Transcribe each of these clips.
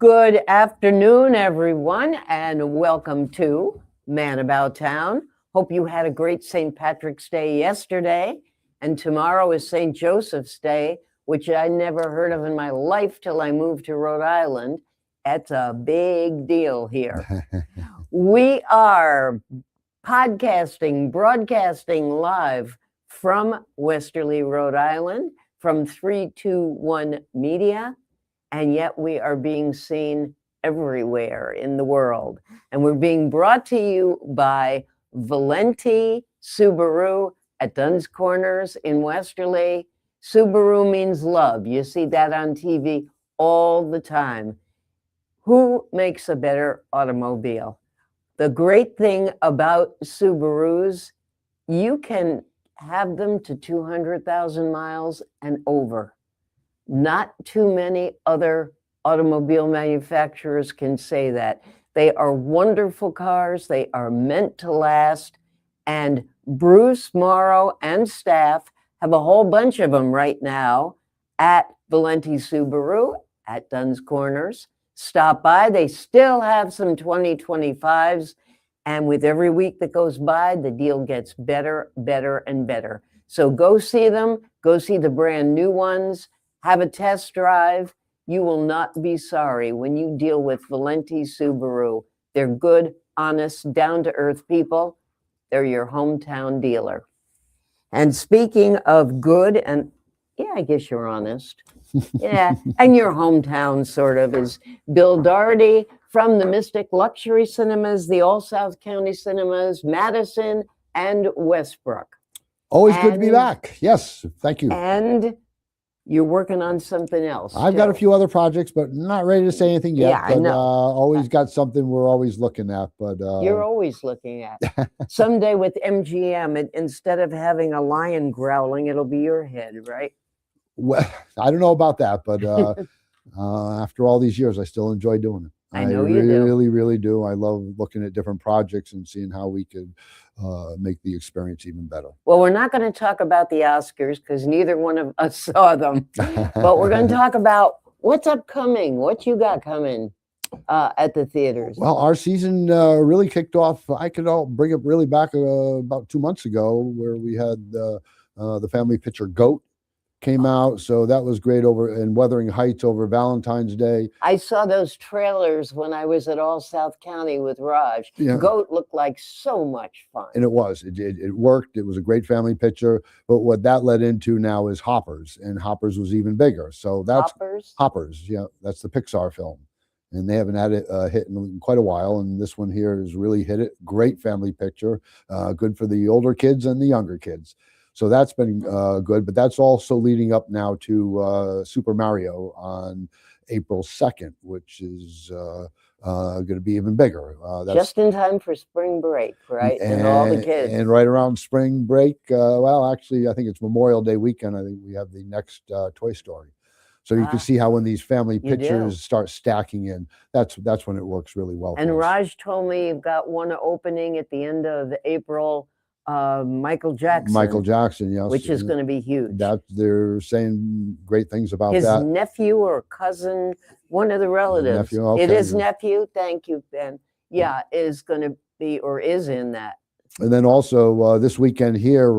Good afternoon, everyone, and welcome to Man About Town. Hope you had a great St. Patrick's Day yesterday, and tomorrow is St. Joseph's Day, which I never heard of in my life till I moved to Rhode Island. It's a big deal here. We are podcasting, broadcasting live from Westerly, Rhode Island, from 321 Media. And yet we are being seen everywhere in the world. And we're being brought to you by Valenti Subaru at Dunn's Corners in Westerly. Subaru means love. You see that on TV all the time. Who makes a better automobile? The great thing about Subarus, you can have them to 200,000 miles and over. Not too many other automobile manufacturers can say that. They are wonderful cars. They are meant to last. And Bruce Morrow and staff have a whole bunch of them right now at Valenti Subaru at Dunn's Corners. Stop by. They still have some 2025s. And with every week that goes by, the deal gets better, better, and better. So go see them. Go see the brand new ones. Have a test drive. You will not be sorry when you deal with Valenti Subaru. They're good, honest, down-to-earth people. They're your hometown dealer. And speaking of good, and yeah, I guess you're honest. Yeah, and your hometown sort of is Bill Doherty from the Mystic Luxury Cinemas, the All South County Cinemas, Madison, and Westbrook. Always good to be back. Yes, thank you. And you're working on something else. I've got a few other projects, but not ready to say anything yet. Yeah, but I know. Always got something we're always looking at. But you're always looking at. Someday with MGM, instead of having a lion growling, it'll be your head, right? Well, I don't know about that, but after all these years, I still enjoy doing it. I know you do. I really, really do. I love looking at different projects and seeing how we could make the experience even better. Well, we're not going to talk about the Oscars because neither one of us saw them, but we're going to talk about what's upcoming, what you got coming at the theaters. Well, our season really kicked off. I could bring it really back about 2 months ago where we had the family picture Goat came out, so that was great over in Wuthering Heights over Valentine's Day. I saw those trailers when I was at All South County with Raj. Yeah. Goat looked like so much fun. And it was. It worked. It was a great family picture. But what that led into now is Hoppers, and Hoppers was even bigger. So that's Hoppers. Yeah, that's the Pixar film. And they haven't had it hit in quite a while. And this one here has really hit it. Great family picture. Good for the older kids and the younger kids. So that's been good, but that's also leading up now to Super Mario on April 2nd, which is going to be even bigger. That's just in time for spring break, right? And all the kids. And right around spring break, well, actually, I think it's Memorial Day weekend. I think we have the next Toy Story. So you can see how when these family pictures start stacking in, that's when it works really well. And Raj told me you've got one opening at the end of April. Michael Jackson, yes, which is going to be huge. That they're saying great things about his that. Nephew or cousin, one of the relatives. Nephew, okay. It is nephew. Thank you, Ben. Yeah, is going to be or is in that. And then also this weekend here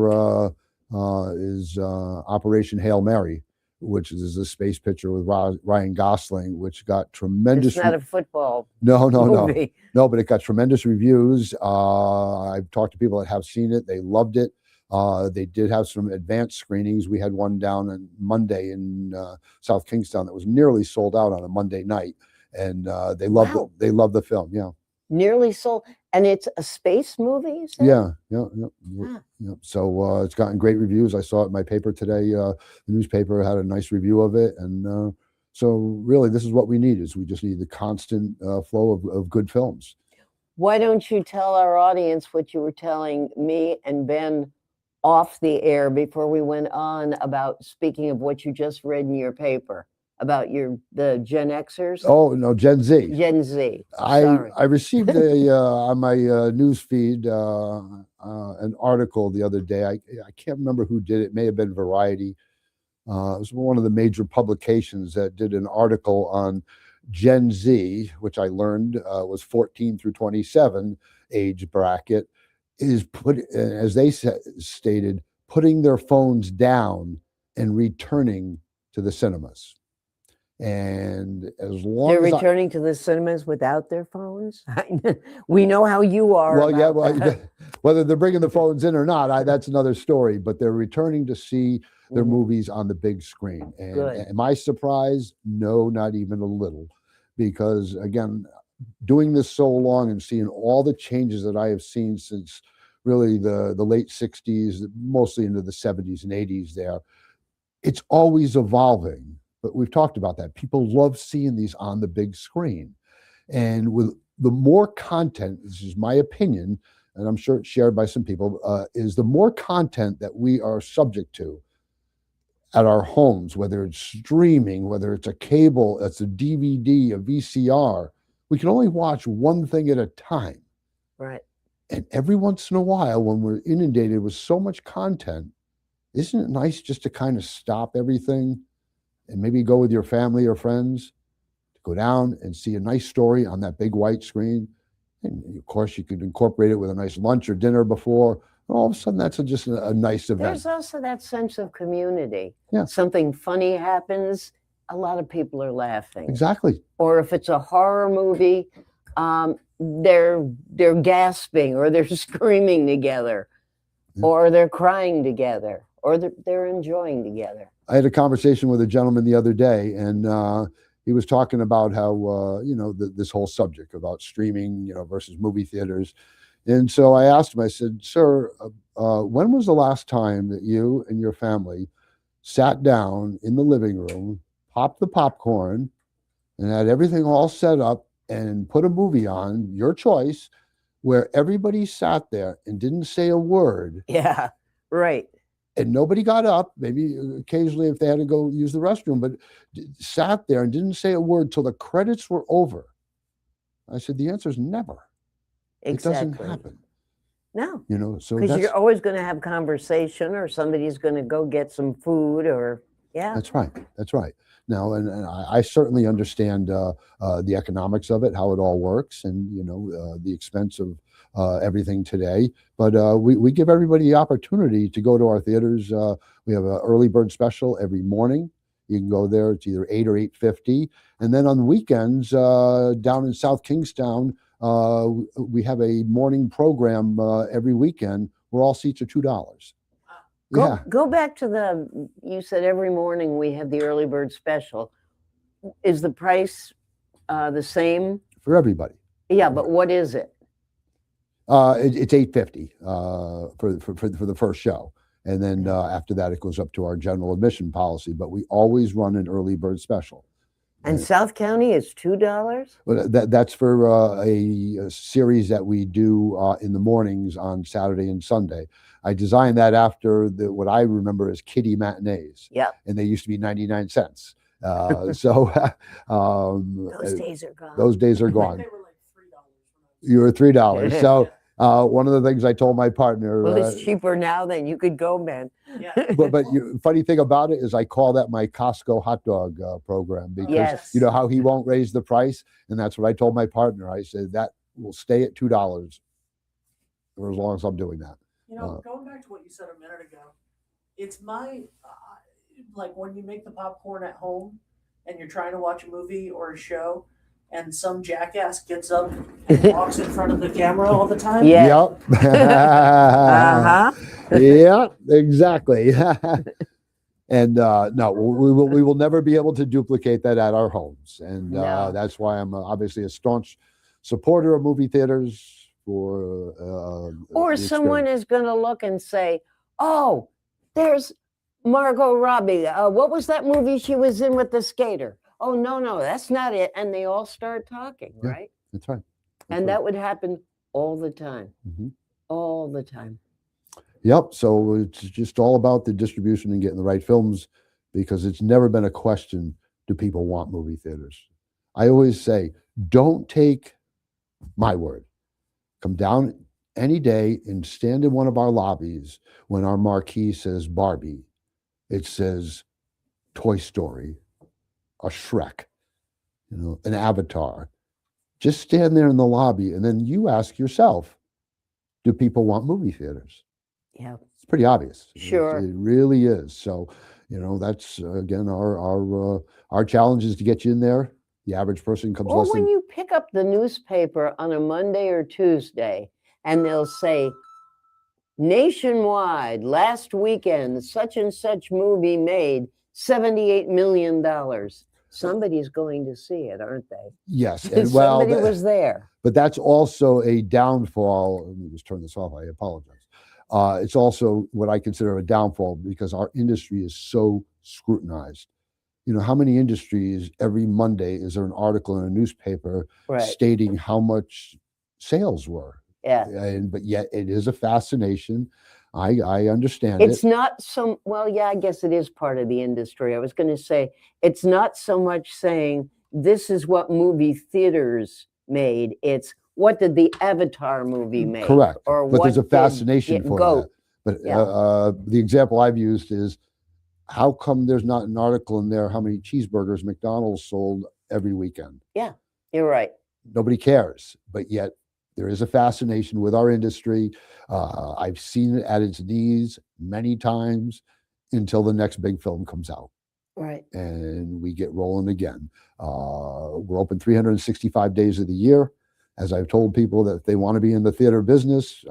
is Operation Hail Mary, which is a space picture with Ryan Gosling, which got tremendous. It's not a football. No, movie. No, but it got tremendous reviews. I've talked to people that have seen it; they loved it. They did have some advanced screenings. We had one down on Monday in South Kingstown that was nearly sold out on a Monday night, and they loved it. They loved the film. Yeah, nearly sold, and it's a space movie. Yeah. So it's gotten great reviews. I saw it in my paper today. The newspaper had a nice review of it, and so really, this is what we need: is we just need the constant flow of good films. Why don't you tell our audience what you were telling me and Ben off the air before we went on about, speaking of what you just read in your paper about the Gen Xers? Oh, no, Gen Z. Gen Z. I received on my news feed an article the other day. I can't remember who did it. It may have been Variety. It was one of the major publications that did an article on Gen Z, which I learned was 14 through 27 age bracket, is as they stated, putting their phones down and returning to the cinemas. And as long They're as returning to the cinemas without their phones. We know how you are. well, yeah, about well, that. whether they're bringing the phones in or not, that's another story. But they're returning to see their Mhm. movies on the big screen. And Good. am I surprised? No, not even a little, because again, doing this so long and seeing all the changes that I have seen since really the late 60s, mostly into the 70s and 80s there, it's always evolving. But we've talked about that. People love seeing these on the big screen. And with the more content, this is my opinion, and I'm sure it's shared by some people, is the more content that we are subject to at our homes, whether it's streaming, whether it's a cable, it's a DVD, a VCR, we can only watch one thing at a time. Right. And every once in a while, when we're inundated with so much content, isn't it nice just to kind of stop everything and maybe go with your family or friends to go down and see a nice story on that big white screen? And of course, you could incorporate it with a nice lunch or dinner before. And all of a sudden, that's just a nice event. There's also that sense of community. Yeah. Something funny happens, a lot of people are laughing. Exactly. Or if it's a horror movie, they're gasping or they're screaming together, or they're crying together, or they're enjoying together. I had a conversation with a gentleman the other day, and he was talking about how this whole subject about streaming, versus movie theaters. And so I asked him, I said, "Sir, when was the last time that you and your family sat down in the living room, popped the popcorn, and had everything all set up and put a movie on, your choice, where everybody sat there and didn't say a word?" Yeah, right. And nobody got up, maybe occasionally if they had to go use the restroom, but sat there and didn't say a word till the credits were over. I said, the answer is never. Exactly. It doesn't happen. No. So because you're always going to have conversation, or somebody's going to go get some food, or yeah. That's right. That's right. Now, and I certainly understand the economics of it, how it all works, and the expense of everything today. But we give everybody the opportunity to go to our theaters. We have an early bird special every morning. You can go there. It's either 8 or 8:50, and then on the weekends down in South Kingstown, we have a morning program every weekend where all seats are $2. Go back to you said every morning we have the early bird special. Is the price the same? For everybody. Yeah, but what is it? It's $8.50 for the first show. And then after that, it goes up to our general admission policy. But we always run an early bird special. And South County is $2? Well, that's for a series that we do in the mornings on Saturday and Sunday. I designed that after what I remember as kiddie matinees. Yeah. And they used to be 99 cents. Those days are gone. Those days are gone. They were like $3. You were $3. So one of the things I told my partner. Well, it's cheaper now than you could go, man. Yeah. But funny thing about it is I call that my Costco hot dog program, because you know how he won't raise the price. And that's what I told my partner. I said that will stay at $2 for as long as I'm doing that. Going back to what you said a minute ago, it's my, like when you make the popcorn at home and you're trying to watch a movie or a show and some jackass gets up and walks in front of the camera all the time. Yeah. Yep. Yeah, exactly. And no, we will never be able to duplicate that at our homes. And that's why I'm obviously a staunch supporter of movie theaters. Or someone is going to look and say, "Oh, there's Margot Robbie. What was that movie she was in with the skater? Oh, no, that's not it." And they all start talking, right? That's right. That would happen all the time. Mm-hmm. All the time. Yep. So it's just all about the distribution and getting the right films, because it's never been a question, do people want movie theaters? I always say, don't take my word. Come down any day and stand in one of our lobbies. When our marquee says Barbie, it says Toy Story, a Shrek. an Avatar. Just stand there in the lobby, and then you ask yourself, do people want movie theaters? Yeah. It's pretty obvious. Sure. It really is. So, that's again our challenge is to get you in there. The average person comes Or less when than. you pick up the newspaper on a Monday or Tuesday, and they'll say, nationwide, last weekend, such and such movie made $78 million. Somebody's going to see it, aren't they? Yes, And somebody was there. But that's also a downfall. Let me just turn this off. I apologize. It's also what I consider a downfall because our industry is so scrutinized. How many industries every Monday is there an article in a newspaper stating how much sales were? Yeah. But yet it is a fascination. I understand it's not so, well, yeah, I guess it is part of the industry. I was going to say, it's not so much saying this is what movie theaters made. It's what did the Avatar movie make? Correct. Or but what there's a fascination for Goat. that. But the example I've used is, how come there's not an article in there how many cheeseburgers McDonald's sold every weekend? Yeah, you're right. Nobody cares, but yet there is a fascination with our industry. I've seen it at its knees many times until the next big film comes out. Right. And we get rolling again. We're open 365 days of the year. As I've told people that if they want to be in the theater business,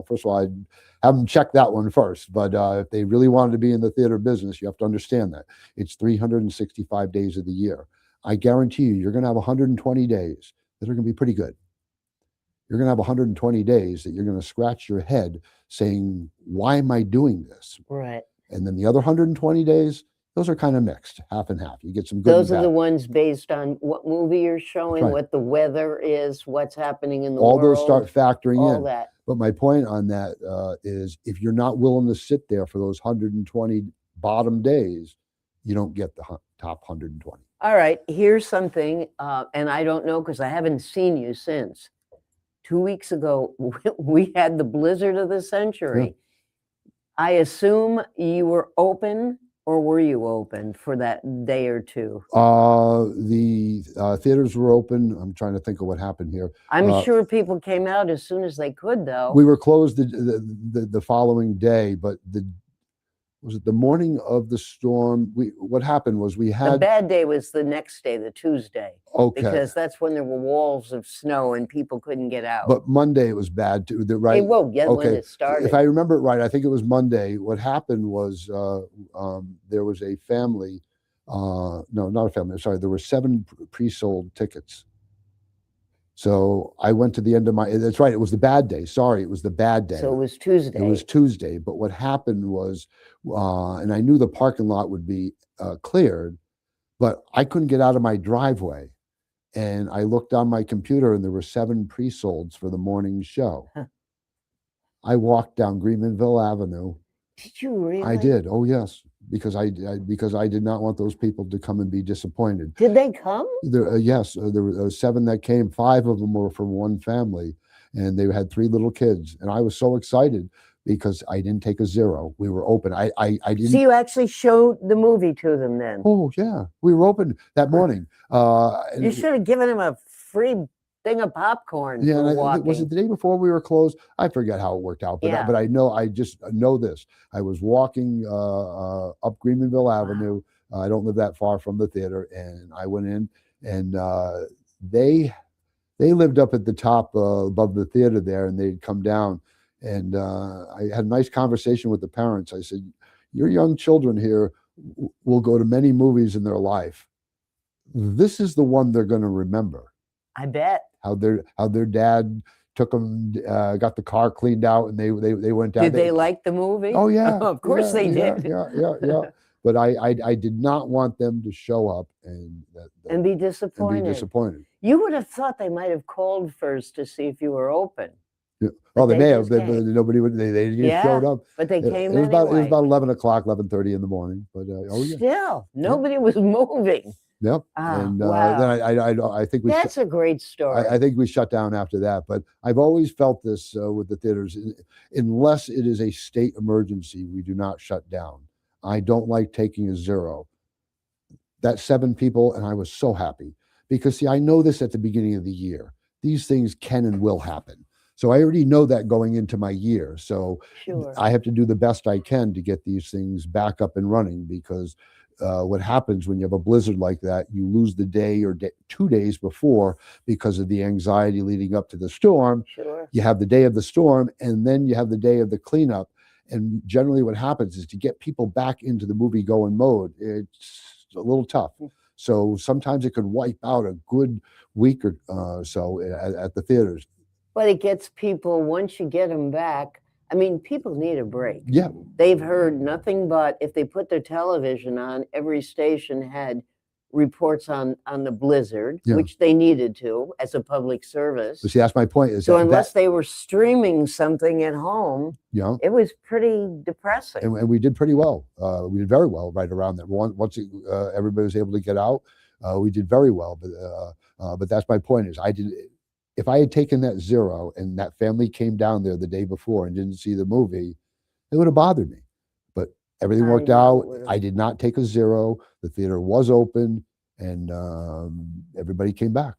first of all, I'd have them check that one first. But if they really wanted to be in the theater business, you have to understand that it's 365 days of the year. I guarantee you're going to have 120 days that are going to be pretty good. You're going to have 120 days that you're going to scratch your head saying, why am I doing this? Right. And then the other 120 days, those are kind of mixed, half and half. You get some good. Those are the ones based on what movie you're showing, what the weather is, what's happening in the world. All those start factoring in. All that. But my point on that is if you're not willing to sit there for those 120 bottom days, you don't get the top 120. All right, here's something, and I don't know because I haven't seen you since. 2 weeks ago, we had the blizzard of the century. Yeah. I assume you were open, or were you open for that day or two? The theaters were open. I'm trying to think of what happened here. I'm sure people came out as soon as they could, though. We were closed the following day, but was it the morning of the storm? What happened was we had... The bad day was the next day, the Tuesday. Okay. Because that's when there were walls of snow and people couldn't get out. But Monday it was bad too, right? Yeah, when it started. If I remember it right, I think it was Monday. What happened was there was a family, no, not a family, sorry, there were 7 pre-sold tickets. So I went to the end of that's right, it was the bad day. Sorry, it was the bad day. So it was Tuesday. It was Tuesday. But what happened was, and I knew the parking lot would be cleared, but I couldn't get out of my driveway. And I looked on my computer and there were 7 pre-solds for the morning show. Huh. I walked down Greenmanville Avenue. Did you really? I did. Oh, yes. Because I did not want those people to come and be disappointed. Did they come? Yes, there were 7 that came. 5 of them were from one family, and they had 3 little kids. And I was so excited because I didn't take a zero. We were open. I didn't. So you actually showed the movie to them then? Oh yeah, we were open that morning. You should have given him a free thing of popcorn. Yeah, and was it the day before we were closed? I forget how it worked out, but yeah. But I just know this. I was walking up Greenmanville Avenue. I don't live that far from the theater, and I went in, and they lived up at the top above the theater there, and they'd come down, and I had a nice conversation with the parents. I said, "Your young children here will go to many movies in their life. This is the one they're going to remember." I bet. How their dad took them, got the car cleaned out, and they went down. Did they like the movie? Oh yeah, of course they did. Yeah. But I did not want them to show up and be disappointed. And be disappointed. You would have thought they might have called first to see if you were open. Yeah. Well, they may have. Nobody would. They just showed up. But they came. It was about 11 o'clock, 11:30 in the morning. But still, nobody was moving. Yep. And then I think that's a great story. I think we shut down after that. But I've always felt this with the theaters. Unless it is a state emergency, we do not shut down. I don't like taking a zero. That 7 people, and I was so happy because see, I know this at the beginning of the year. These things can and will happen. So I already know that going into my year. So Sure. I have to do the best I can to get these things back up and running, because what happens when you have a blizzard like that, you lose the day or 2 days before because of the anxiety leading up to the storm. Sure. You have the day of the storm, and then you have the day of the cleanup. And generally what happens is to get people back into the movie going mode, it's a little tough. So sometimes it could wipe out a good week or so at the theaters. But it gets people, once you get them back, I mean, people need a break. Yeah. They've heard nothing but, if they put their television on, every station had reports on the blizzard, Yeah. which they needed to as a public service. But see, that's my point. Is So that, unless they were streaming something at home, yeah, it was pretty depressing. and we did pretty well. We did very well right around that. Once everybody was able to get out, we did very well. But that's my point. Is if I had taken that 0 and that family came down there the day before and didn't see the movie, it would have bothered me. But everything worked out. I did not take a 0. The theater was open, and everybody came back.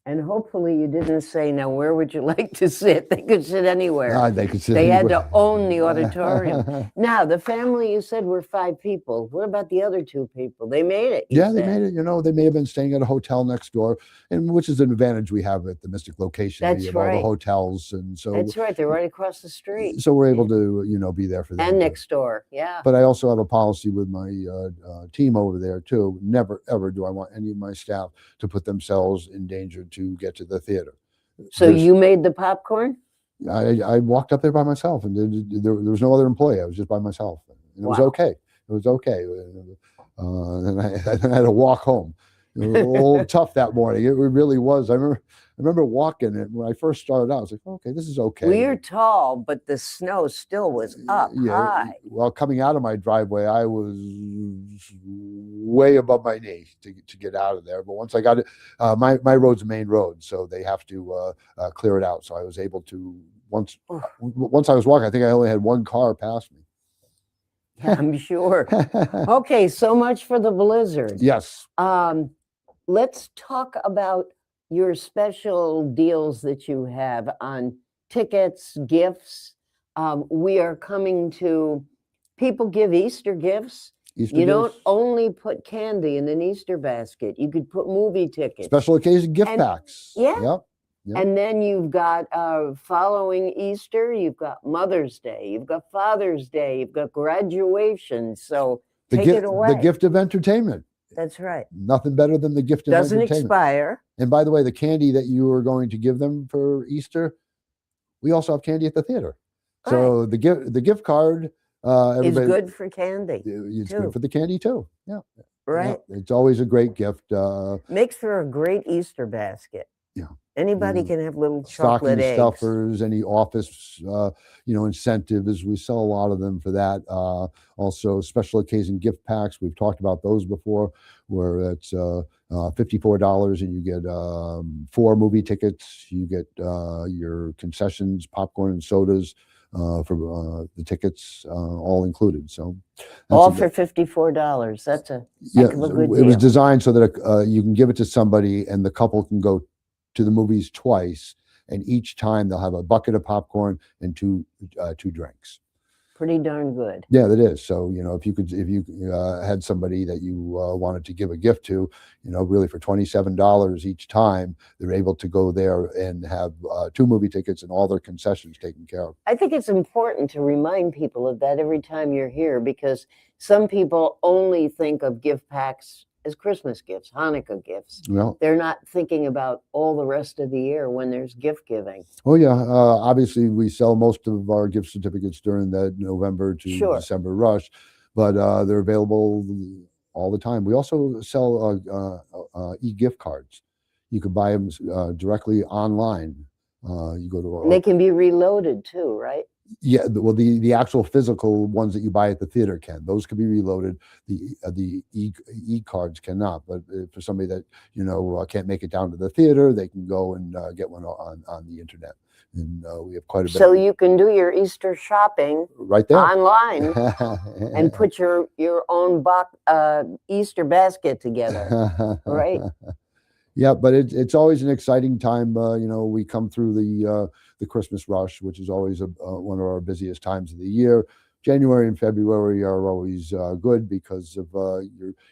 And hopefully you didn't say, now where would you like to sit? They could sit anywhere. They could sit They had anywhere. to own the auditorium. Now, the family, you said, were 5 people. What about the other 2 people? They made it. Yeah, they made it. They may have been staying at a hotel next door, and which is an advantage we have at the Mystic location. That's we have right. all the hotels, and so That's right. They're right across the street. So we're able to, be there for them. And next door, yeah. But I also have a policy with my team over there too. Never ever do I want any of my staff to put themselves in danger to get to the theater. So you made the popcorn? I walked up there by myself, and there was no other employee. I was just by myself, and it was okay. It was okay. And I had to walk home. It was a little tough that morning. It really was. I remember walking it when I first started out. I was like, okay, this is okay. Well, you're tall, but the snow still was up high. Well, coming out of my driveway, I was way above my knee to get out of there. But once I got it, my road's a main road, so they have to clear it out. So I was able to, once I was walking, I think I only had one car pass me. I'm sure. Okay, so much for the blizzard. Yes. Let's talk about your special deals that you have on tickets, gifts. We are coming to, people give Easter gifts. You don't only put candy in an Easter basket. You could put movie tickets. Special occasion gift packs. Yeah. Yep. And then you've got following Easter, you've got Mother's Day, you've got Father's Day, you've got graduation. So take it away. The gift of entertainment. That's right. Nothing better than the gift of entertainment. Doesn't expire. And by the way, the candy that you are going to give them for Easter, we also have candy at the theater. So the gift card is good for candy. It's good for the candy too. Yeah. Right. Yeah. It's always a great gift. Makes for a great Easter basket. Yeah. Anybody can have little stocking chocolate eggs. stuffers, any office, incentives. We sell a lot of them for that. Also, special occasion gift packs. We've talked about those before, where it's $54 and you get 4 movie tickets. You get your concessions, popcorn and sodas for the tickets, all included. So all for $54. That's a heck of a good deal. It was designed so that you can give it to somebody and the couple can go to the movies twice, and each time they'll have a bucket of popcorn and two drinks. Pretty darn good. Yeah, that is. So if you had somebody that you wanted to give a gift to, really for $27 each time, they're able to go there and have 2 movie tickets and all their concessions taken care of. I think it's important to remind people of that every time you're here, because some people only think of gift packs as Christmas gifts, Hanukkah gifts. Well, they're not thinking about all the rest of the year when there's gift giving. Oh yeah, obviously we sell most of our gift certificates during the November to December rush, but they're available all the time. We also sell e-gift cards. You can buy them directly online. You go to and they can be reloaded too, right? Yeah, well, the actual physical ones that you buy at the theater those can be reloaded. The e-cards cannot. But for somebody that can't make it down to the theater, they can go and get one on the internet. And we have quite a bit. So you can do your Easter shopping right there online and put your own Easter basket together, right? Yeah, but it's always an exciting time. We come through the Christmas rush, which is always one of our busiest times of the year. January and February are always good because of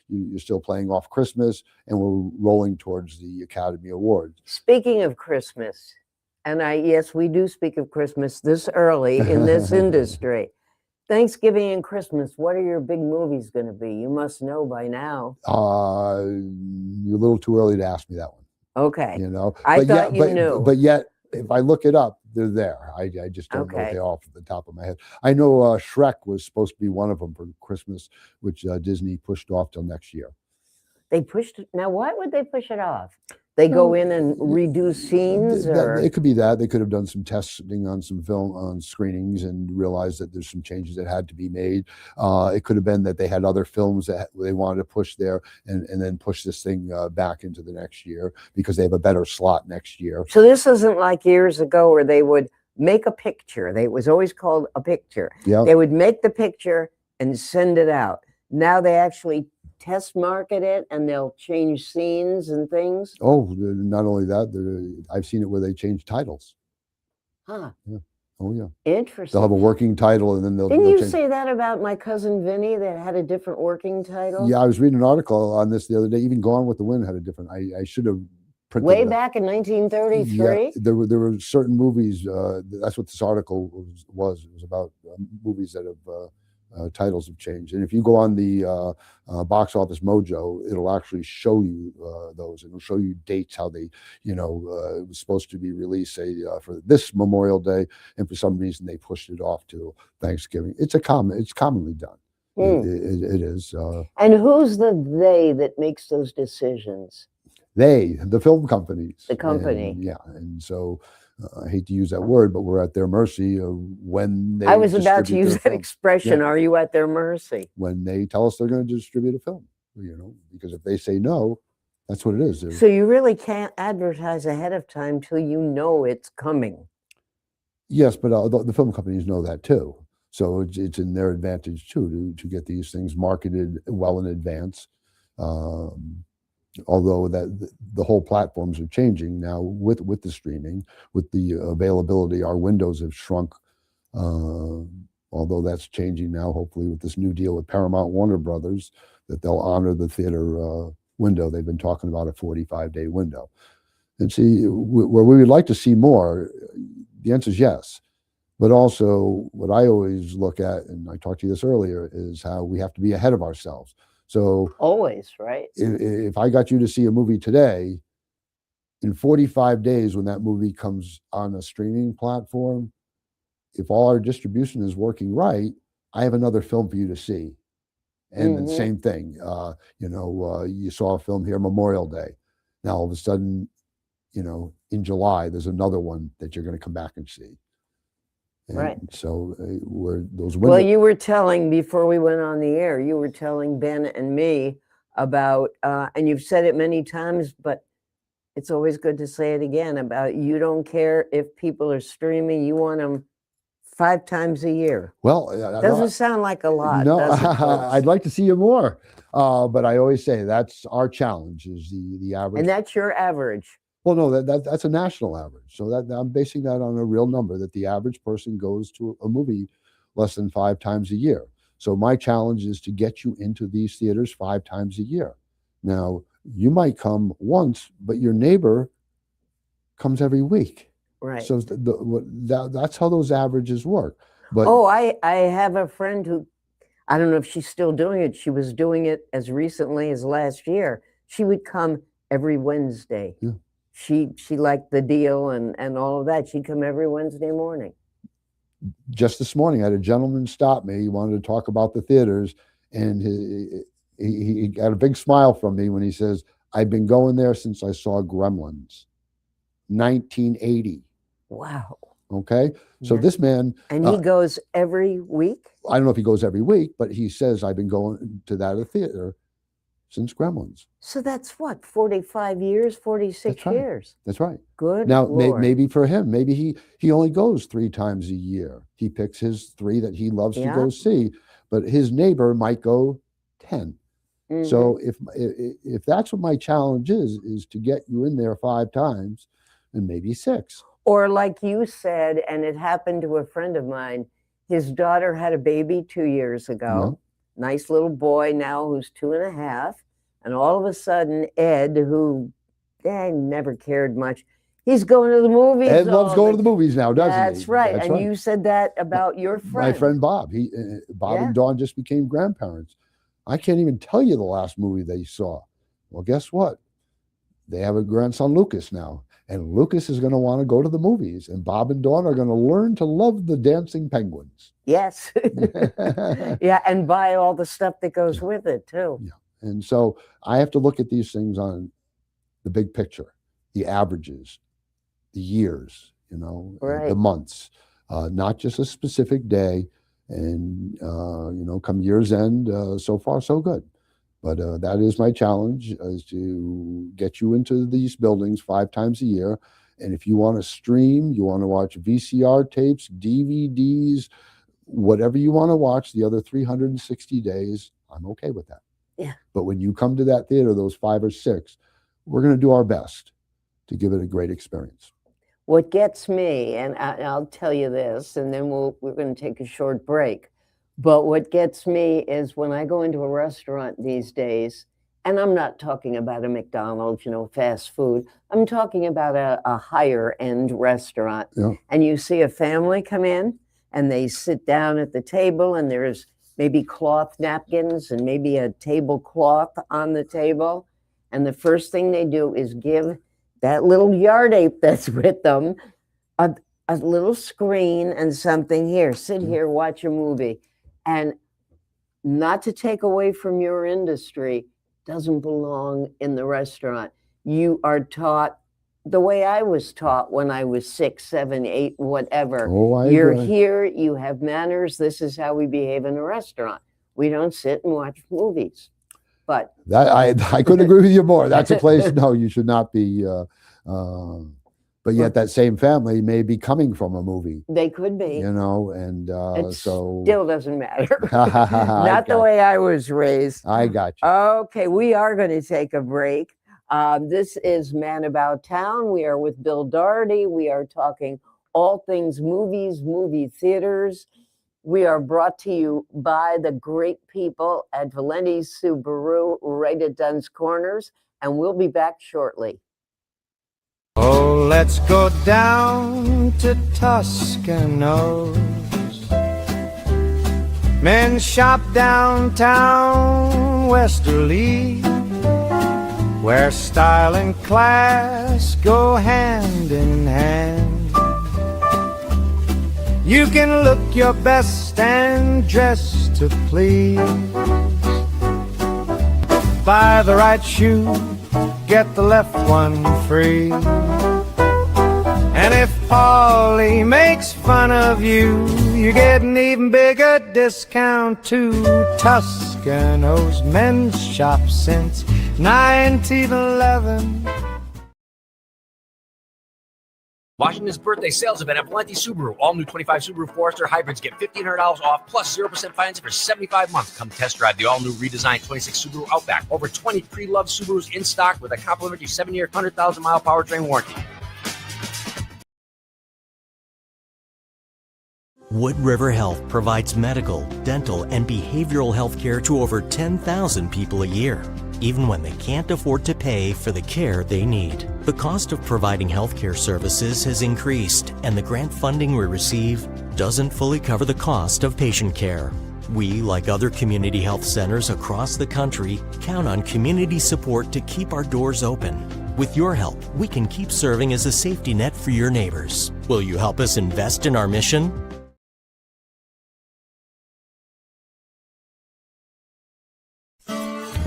you're still playing off Christmas, and we're rolling towards the Academy Awards. Speaking of Christmas, and yes, we do speak of Christmas this early in this industry. Thanksgiving and Christmas, what are your big movies going to be? You must know by now. You're a little too early to ask me that one. Okay. I thought you knew. But yet, if I look it up, they're there. I just don't know what they are off the top of my head. I know Shrek was supposed to be one of them for Christmas, which Disney pushed off till next year. They pushed it. Now, why would they push it off? They go in and redo scenes, or it could be that they could have done some testing on some film on screenings and realized that there's some changes that had to be made. It could have been that they had other films that they wanted to push there and then push this thing back into the next year because they have a better slot next year. So this isn't like years ago where they would make a picture. It was always called a picture. Yeah. They would make the picture and send it out. Now they actually test market it and they'll change scenes and things. Oh, not only that, I've seen it where they change titles. Huh. Yeah. Oh yeah. Interesting. They'll have a working title and then Didn't you change. say that about My Cousin Vinny that had a different working title? Yeah, I was reading an article on this the other day. Even Gone with the Wind had a different. I should have printed way back in 1933. Yeah, there were certain movies. That's what this article was. It was about movies that have. Titles have changed, and if you go on the Box Office Mojo, it'll actually show you those. It'll show you dates how they, it was supposed to be released, say, for this Memorial Day, and for some reason they pushed it off to Thanksgiving. It's commonly done. It is. And who's the they that makes those decisions? The film companies. The company. And so. I hate to use that word, but we're at their mercy when they. I was about to use that expression. Yeah. Are you at their mercy? When they tell us they're going to distribute a film, because if they say no, that's what it is. So you really can't advertise ahead of time till you know it's coming. Yes, but the film companies know that too. So it's in their advantage too to get these things marketed well in advance. Although the whole platforms are changing now with the streaming, with the availability, our windows have shrunk. Although that's changing now, hopefully with this new deal with Paramount Warner Brothers, that they'll honor the theater window. They've been talking about a 45-day window. And see, where we would like to see more, the answer is yes. But also what I always look at, and I talked to you this earlier, is how we have to be ahead of ourselves. So always, right? If I got you to see a movie today, in 45 days when that movie comes on a streaming platform, if all our distribution is working right, I have another film for you to see. And the same thing, you saw a film here, Memorial Day. Now all of a sudden, in July, there's another one that you're going to come back and see. And right. So where those windows. Well, you were telling before we went on the air, you were telling Ben and me about, and you've said it many times, but it's always good to say it again, about you don't care if people are streaming, you want them 5 times a year. Well, doesn't sound like a lot. No, I'd like to see you more. But I always say that's our challenge, is the average. And that's your average. Well, no, that's a national average. So that I'm basing that on a real number, that the average person goes to a movie less than 5 times a year. So my challenge is to get you into these theaters 5 times a year. Now, you might come once, but your neighbor comes every week. Right. So that's how those averages work. But I have a friend who, I don't know if she's still doing it. She was doing it as recently as last year. She would come every Wednesday. Yeah. She liked the deal and all of that. She'd come every Wednesday morning. Just this morning, I had a gentleman stop me. He wanted to talk about the theaters, and he got a big smile from me when he says, "I've been going there since I saw Gremlins, 1980." Wow. Okay. So this man. And he goes every week? I don't know if he goes every week, but he says, "I've been going to that theater since Gremlins." So that's what, 45 years, 46 years? That's right. Good. Now, Lord. maybe for him, maybe he only goes 3 times a year. He picks his 3 that he loves to go see, but his neighbor might go 10. So if that's what my challenge is to get you in there 5 times and maybe 6. Or like you said, and it happened to a friend of mine, his daughter had a baby 2 years ago. Nice little boy now who's 2.5. And all of a sudden, Ed, who never cared much, he's going to the movies. Ed loves going to the movies now, doesn't he? That's right. And you said that about your friend. My friend Bob. Bob and Dawn just became grandparents. I can't even tell you the last movie they saw. Well, guess what? They have a grandson, Lucas, now. And Lucas is going to want to go to the movies. And Bob and Dawn are going to learn to love the dancing penguins. Yes. Yeah, and buy all the stuff that goes with it, too. Yeah. And so I have to look at these things on the big picture, the averages, the years, the months, not just a specific day. And, come year's end, so far, so good. But that is my challenge, is to get you into these buildings 5 times a year. And if you want to stream, you want to watch VCR tapes, DVDs, whatever you want to watch the other 360 days, I'm okay with that. Yeah. But when you come to that theater, those 5 or 6, we're going to do our best to give it a great experience. What gets me, and I'll tell you this, and then we're going to take a short break. But what gets me is when I go into a restaurant these days, and I'm not talking about a McDonald's, fast food. I'm talking about a higher end restaurant. Yeah. And you see a family come in and they sit down at the table, and there's maybe cloth napkins and maybe a tablecloth on the table. And the first thing they do is give that little yard ape that's with them a little screen and something. Here, sit here, watch a movie. And not to take away from your industry, doesn't belong in the restaurant. You are taught the way I was taught when I was 6, 7, 8, whatever. You're here, you have manners. This is how we behave in a restaurant. We don't sit and watch movies. But that I couldn't agree with you more. That's a place, no, you should not be. But yet that same family may be coming from a movie. They could be. And it so. Still doesn't matter. Not the way I was raised. I got you. Okay, we are going to take a break. This is Man About Town. We are with Bill Doherty. We are talking all things movies, movie theaters. We are brought to you by the great people at Valenti's Subaru right at Dunn's Corners. And we'll be back shortly. Oh, let's go down to Toscano's. Men's shop downtown Westerly, where style and class go hand in hand. You can look your best and dress to please. Buy the right shoe, get the left one free. And if Paulie makes fun of you, you get an even bigger discount too. Toscano's Men's Shop since 1911. Washington's birthday sales event at Valenti Subaru. All new 25 Subaru Forester hybrids get $1,500 off plus 0% financing for 75 months. Come test drive the all-new redesigned 26 Subaru Outback. Over 20 pre-loved Subarus in stock with a complimentary 7-year, 100,000-mile powertrain warranty. Wood River Health provides medical, dental, and behavioral health care to over 10,000 people a year, even when they can't afford to pay for the care they need. The cost of providing healthcare services has increased, and the grant funding we receive doesn't fully cover the cost of patient care. We, like other community health centers across the country, count on community support to keep our doors open. With your help, we can keep serving as a safety net for your neighbors. Will you help us invest in our mission?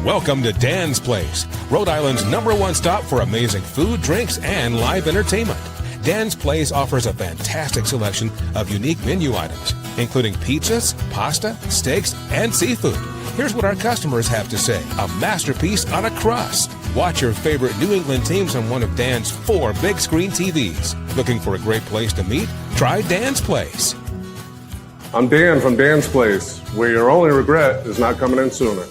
Welcome to Dan's Place, Rhode Island's #1 stop for amazing food, drinks, and live entertainment. Dan's Place offers a fantastic selection of unique menu items, including pizzas, pasta, steaks, and seafood. Here's what our customers have to say: a masterpiece on a crust. Watch your favorite New England teams on one of Dan's 4 big screen TVs. Looking for a great place to meet? Try Dan's Place. I'm Dan from Dan's Place, where your only regret is not coming in sooner.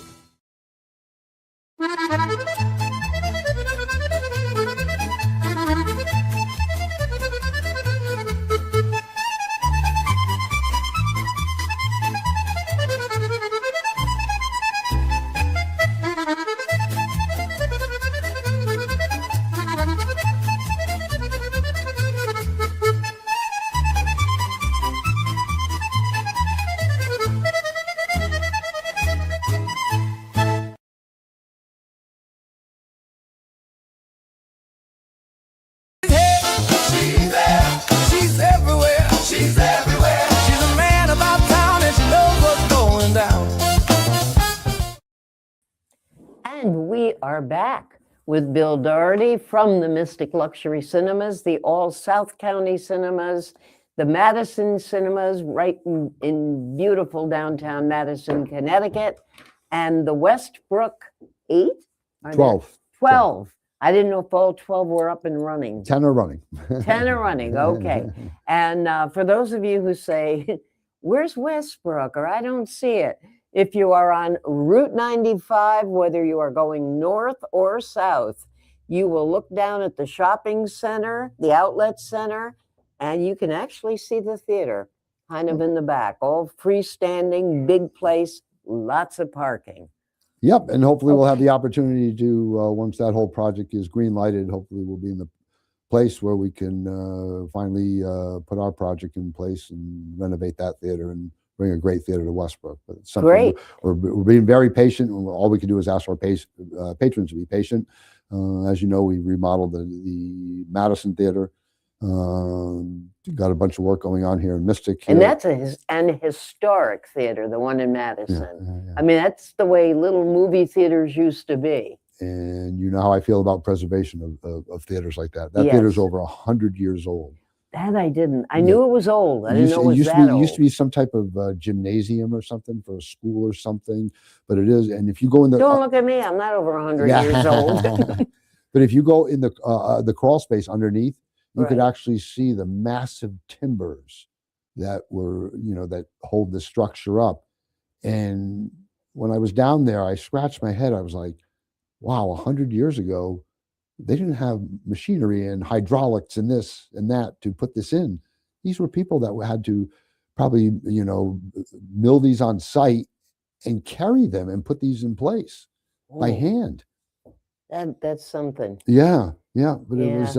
are back with Bill Doherty from the Mystic Luxury Cinemas, the All South County Cinemas, the Madison Cinemas right in beautiful downtown Madison, Connecticut, and the Westbrook 8? 12. 12. I didn't know if all 12 were up and running. 10 are running. 10 are running, okay. And for those of you who say, where's Westbrook, or I don't see it, if you are on Route 95, whether you are going north or south, you will look down at the shopping center, the outlet center, and you can actually see the theater kind of in the back, all freestanding, big place, lots of parking. Yep, and hopefully we'll have the opportunity to, once that whole project is green lighted, hopefully we'll be in the place where we can finally put our project in place and renovate that theater and bring a great theater to Westbrook. But it's something Great. We're being very patient. All we can do is ask our patrons to be patient. As you know, we remodeled the Madison Theater. Got a bunch of work going on here in Mystic. And that's an historic theater, the one in Madison. I mean, that's the way little movie theaters used to be. And you know how I feel about preservation of theaters like that. That theater's over 100 years old. That I didn't. I knew it was old. I didn't know it was that old. It used to be some type of gymnasium or something for a school or something, but it is. And if you go in the don't look at me, I'm not over 100 years old. But if you go in the crawl space underneath, you could actually see the massive timbers that were, that hold the structure up. And when I was down there, I scratched my head. I was like, wow, 100 years ago, they didn't have machinery and hydraulics and this and that to put this in. These were people that had to probably, mill these on site and carry them and put these in place by hand. That's something. Yeah, but it was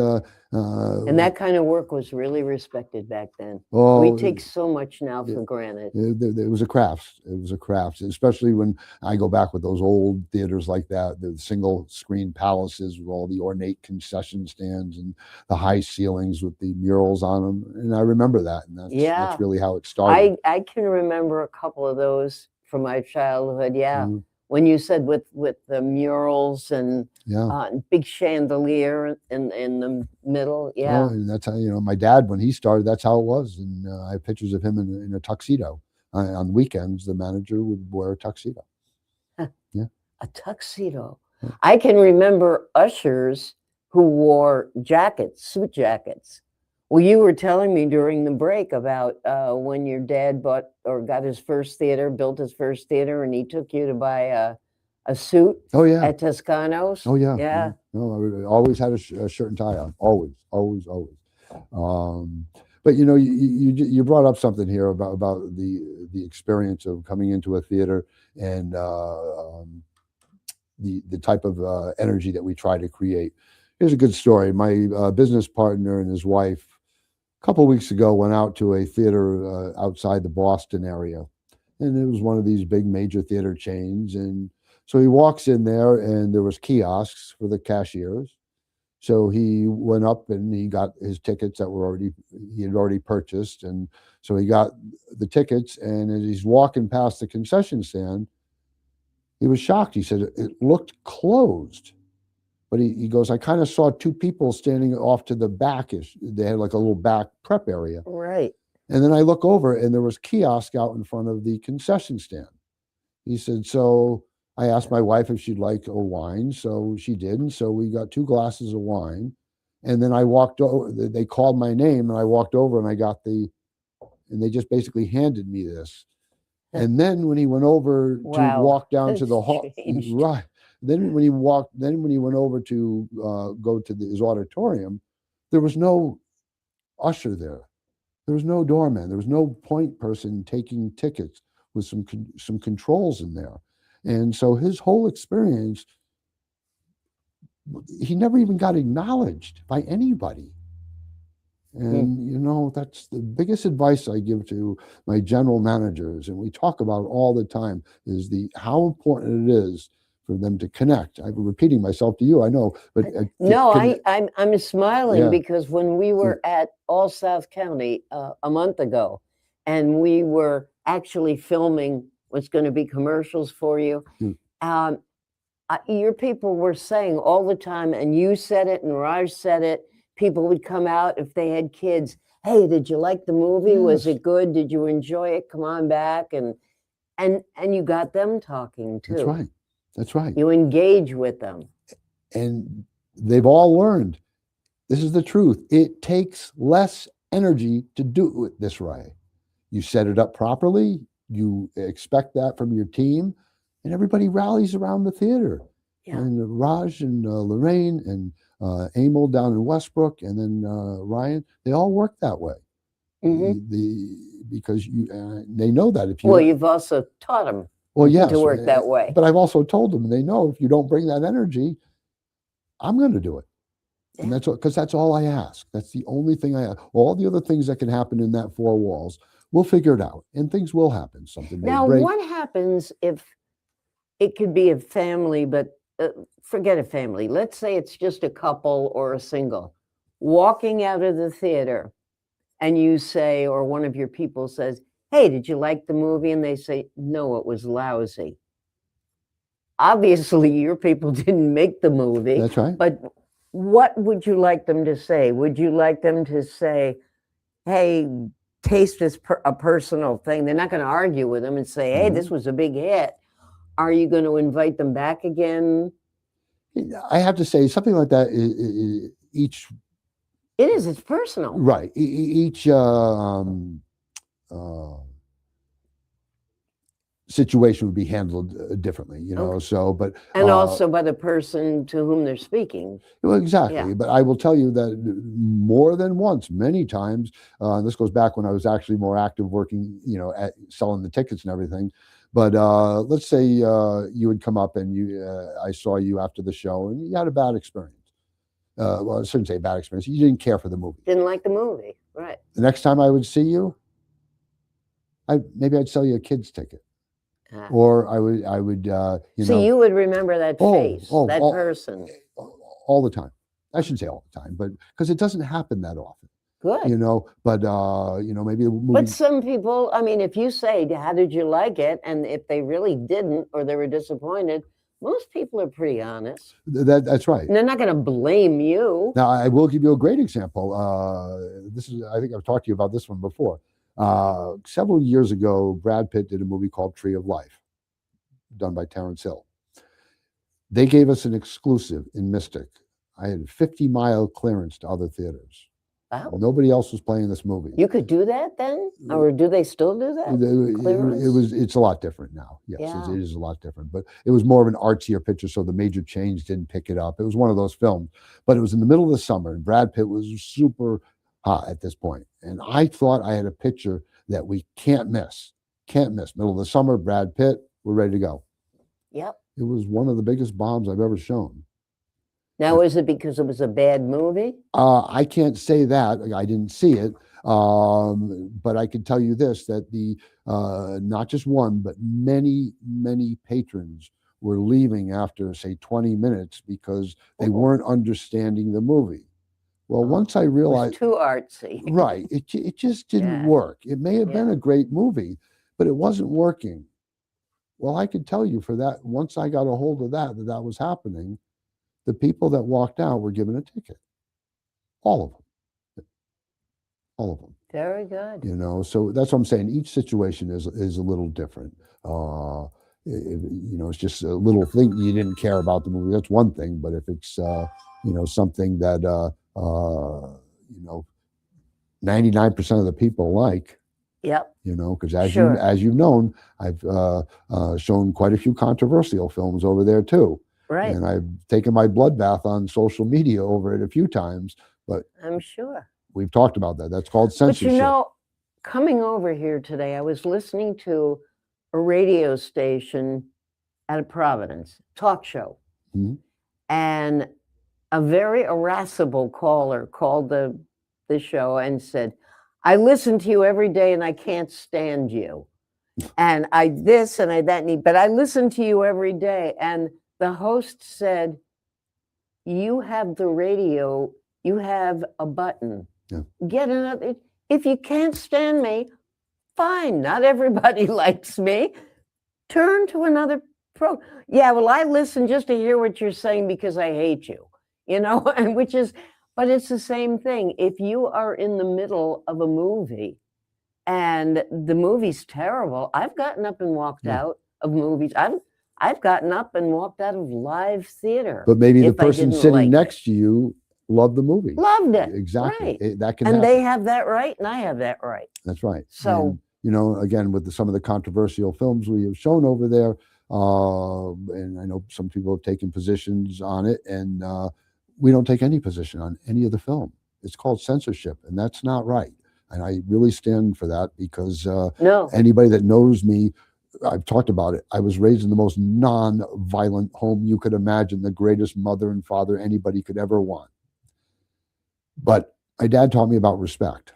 and that kind of work was really respected back then. We take so much now for granted. It was a craft. It was a craft, especially when I go back with those old theaters like that, the single screen palaces with all the ornate concession stands and the high ceilings with the murals on them. And I remember that. And that's really how it started. I can remember a couple of those from my childhood. Yeah. Mm-hmm. When you said with the murals and big chandelier in the middle, well, and that's how my dad, when he started, that's how it was. And I have pictures of him in a tuxedo. On weekends, the manager would wear a tuxedo. A tuxedo. Yeah. I can remember ushers who wore suit jackets. Well, you were telling me during the break about when your dad bought or got his first theater, built his first theater, and he took you to buy a suit at Toscano's. Oh, yeah. Yeah. No, I always had a shirt and tie on. Always. But, you brought up something here about the experience of coming into a theater and the type of energy that we try to create. Here's a good story. My business partner and his wife, a couple of weeks ago, went out to a theater outside the Boston area, and it was one of these big major theater chains. And so he walks in there, and there was kiosks for the cashiers. So he went up and he got his tickets that he had already purchased, and so he got the tickets. And as he's walking past the concession stand, he was shocked. He said it looked closed. But he goes, I kind of saw two people standing off to the back-ish. They had like a little back prep area. Right. And then I look over and there was kiosk out in front of the concession stand. He said, so I asked my wife if she'd like a wine. So she did. And so we got 2 glasses of wine. And then I walked over, they called my name and I walked over and I got and they just basically handed me this. And then when he went over to walk down to the hall, right. Then when he went over to go to his auditorium, there was no usher there. There was no doorman. There was no point person taking tickets with some controls in there. And so his whole experience, he never even got acknowledged by anybody. And, that's the biggest advice I give to my general managers. And we talk about all the time is how important it is for them to connect. I'm repeating myself to you, I know, but I'm smiling because when we were at All South County a month ago, and we were actually filming what's going to be commercials for you, Your people were saying all the time, and you said it, and Raj said it. People would come out if they had kids. Hey, did you like the movie? Was Yes. it good? Did you enjoy it? Come on back, and you got them talking too. That's right. That's right. You engage with them. And they've all learned this is the truth. It takes less energy to do it this way. You set it up properly, you expect that from your team, and everybody rallies around the theater. Yeah. And Raj and Lorraine and Emil down in Westbrook, and then Ryan, they all work that way. Because they know that if you Well, you've also taught them yes, to work that way. But I've also told them they know if you don't bring that energy, I'm going to do it. And that's because that's all I ask. That's the only thing I ask. All the other things that can happen in that four walls, we'll figure it out, and things will happen. Something may now, break. what happens if it could be a family, but forget a family. Let's say it's just a couple or a single walking out of the theater, and you say, or one of your people says, "Hey, did you like the movie?" And they say, "No, it was lousy." Obviously, your people didn't make the movie. That's right. But what would you like them to say? Would you like them to say, "Hey, taste is a personal thing"? They're not going to argue with them and say, "Hey, this was a big hit." Are you going to invite them back again? I have to say something like that. Each it is. It's personal, right? Each situation would be handled differently, you know. Okay. So, but and also by the person to whom they're speaking. Well, exactly. Yeah. But I will tell you that more than once, many times, and this goes back when I was actually more active working, you know, at selling the tickets and everything. But let's say you would come up and I saw you after the show and you had a bad experience. Well, I shouldn't say bad experience. You didn't care for the movie. Didn't like the movie, right? The next time I would see you, maybe I'd sell you a kid's ticket. Or I would, you know. You would remember that face, that person. All the time. I shouldn't say all the time, but because it doesn't happen that often. Good. You know, but, you know, maybe the movie. But some people, I mean, if you say, "How did you like it?" And if they really didn't, or they were disappointed, most people are pretty honest. That's right. And they're not going to blame you. Now, I will give you a great example. I think I've talked to you about this one before. Several years ago, Brad Pitt did a movie called Tree of Life, done by Terrence Hill. They gave us an exclusive in Mystic. I had 50-mile clearance to other theaters. Wow. Nobody else was playing this movie. You could do that then? Or do they still do that? It's a lot different now. Yes, Yeah. it is a lot different. But it was more of an artsier picture, so the major chains didn't pick it up. It was one of those films. But it was in the middle of the summer, and Brad Pitt was super hot at this point. And I thought I had a picture that we can't miss. Can't miss. Middle of the summer, Brad Pitt, we're ready to go. Yep. It was one of the biggest bombs I've ever shown. Now, is it because it was a bad movie? I can't say that. I didn't see it. But I can tell you this, that the not just one, but many, many patrons were leaving after, say, 20 minutes because they weren't understanding the movie. Well, once I realized— it was too artsy. Right. It just didn't work. It may have been a great movie, but it wasn't working. Well, I could tell you for that, once I got a hold of that was happening, the people that walked out were given a ticket. All of them. All of them. Very good. You know, so that's what I'm saying. Each situation is a little different. You know, it's just a little thing. You didn't care about the movie. That's one thing. But if it's, you know, something that, you know, 99% of the people like, yep. You know, because as you've known, I've shown quite a few controversial films over there too. Right. And I've taken my bloodbath on social media over it a few times, but I'm sure we've talked about that. That's called censorship. But you know, coming over here today, I was listening to a radio station out of Providence, talk show. Mhm. And a very irascible caller called the show and said, "I listen to you every day and I can't stand you. And I this and I that, but I listen to you every day." And the host said, "You have the radio, you have a button. Yeah. Get another. If you can't stand me, fine. Not everybody likes me. Turn to another Yeah, well, I listen just to hear what you're saying because I hate you, and but it's the same thing. If you are in the middle of a movie and the movie's terrible, I've gotten up and walked Yeah. out of movies. I've gotten up and walked out of live theater. But maybe the if I person didn't sitting like it. next to you loved the movie. Loved it. Exactly. Right. That can And happen. they have that right, and I have that right. That's right. So, And, again, with some of the controversial films we have shown over there, and I know some people have taken positions on it, and we don't take any position on any of the film. It's called censorship, and that's not right. And I really stand for that because no. anybody that knows me, I've talked about it. I was raised in the most non-violent home you could imagine, the greatest mother and father anybody could ever want. But my dad taught me about respect.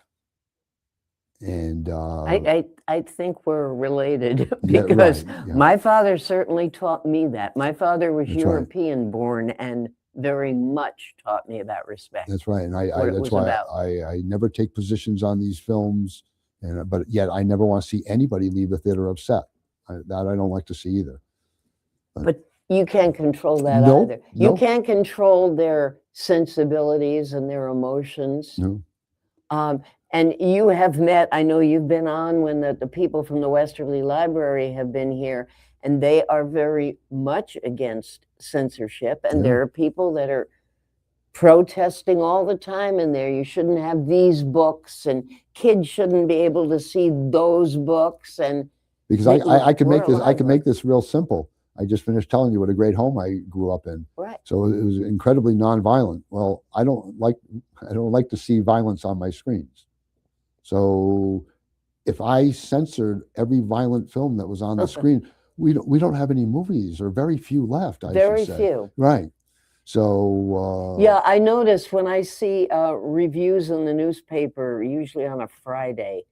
And I think we're related Yeah, because right, yeah. my father certainly taught me that. My father was That's right. European born and very much taught me about respect. That's right. And what it that's was why about. I never take positions on these films, but yet I never want to see anybody leave the theater upset. That I don't like to see either. But you can't control that No, either. You no. can't control their sensibilities and their emotions. No. And you have met, I know you've been on when the people from the Westerly Library have been here, and they are very much against censorship. And Yeah. there are people that are protesting all the time in there. You shouldn't have these books, and kids shouldn't be able to see those books. And Because They- I can make we're this I can alive. make this real simple. I just finished telling you what a great home I grew up in. right, So it was incredibly nonviolent. Well, I don't like to see violence on my screens. So if I censored every violent film that was on the screen, we don't have any movies or very few left. I very should say. few. Right. So Yeah, I notice when I see reviews in the newspaper, usually on a Friday,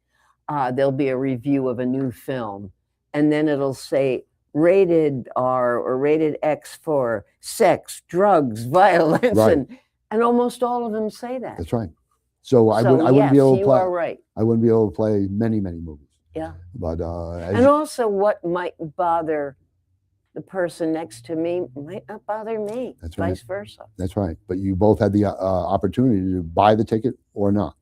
there'll be a review of a new film, and then it'll say rated R or rated X for sex, drugs, violence, Right. and almost all of them say that. that's right. So I So wouldn't be yes, able to you play. are right. I wouldn't be able to play many movies. Yeah. But And also, what might bother the person next to me might not bother me. That's right. Vice versa. that's right. But you both had the opportunity to buy the ticket or not.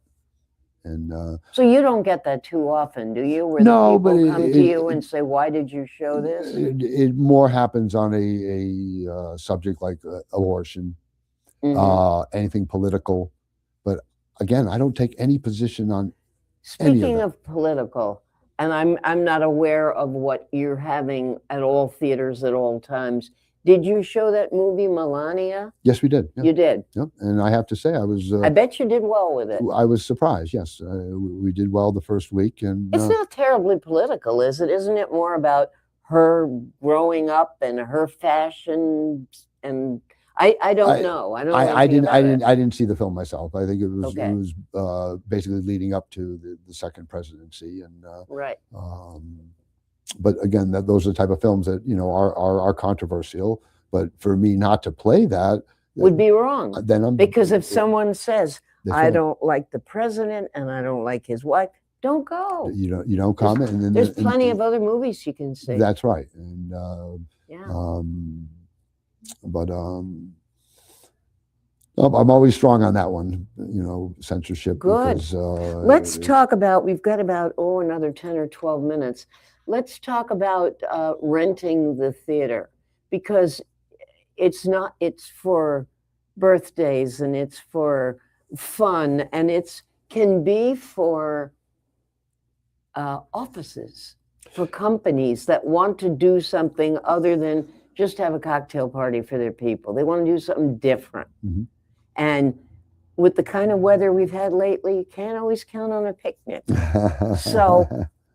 And So you don't get that too often, do you? Where No, the people but come to you and say, "Why did you show this?" it more happens on a subject like abortion, Mhm. anything political. But again, I don't take any position on any of Speaking that. of political, and I'm not aware of what you're having at all theaters at all times. Did you show that movie Melania? Yes, we did. Yeah. You did. Yep. And I have to say, I bet you did well with it. I was surprised. Yes, we did well the first week, and It's not terribly political, is it? Isn't it more about her growing up and her fashion? And I don't know. I don't know I anything about it. didn't see the film myself. I think it was Okay. basically leading up to the second presidency, and Right. but again, those are the type of films that are controversial. But for me not to play that Would be wrong. then I'm Because if someone says, that's I right. don't like the president and I don't like his wife, don't go. you don't comment, and then There's plenty of other movies you can see. That's right, and Yeah. but I'm always strong on that one. Censorship. Good. Because, Let's talk about, we've got about, another 10 or 12 minutes. Let's talk about renting the theater, because it's for birthdays and it's for fun, and can be for offices, for companies that want to do something other than just have a cocktail party for their people. They want to do something different. Mhm. And with the kind of weather we've had lately, you can't always count on a picnic. So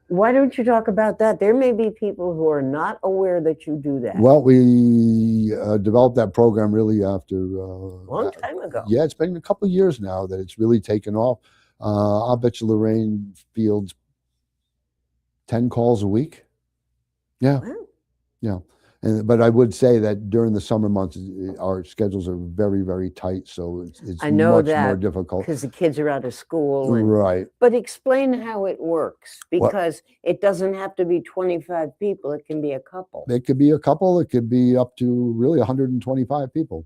why don't you talk about that? There may be people who are not aware that you do that. Well, we developed that program really after Long time ago. Yeah, it's been a couple of years now that it's really taken off. I'll bet you Lorraine fields 10 calls a week. Yeah. Wow. Yeah. But I would say that during the summer months, our schedules are very, very tight. So it's I know much more that difficult. because the kids are out of school. And, Right. but explain how it works, Well- because it doesn't have to be 25 people. It can be a couple. It could be a couple. It could be up to really 125 people.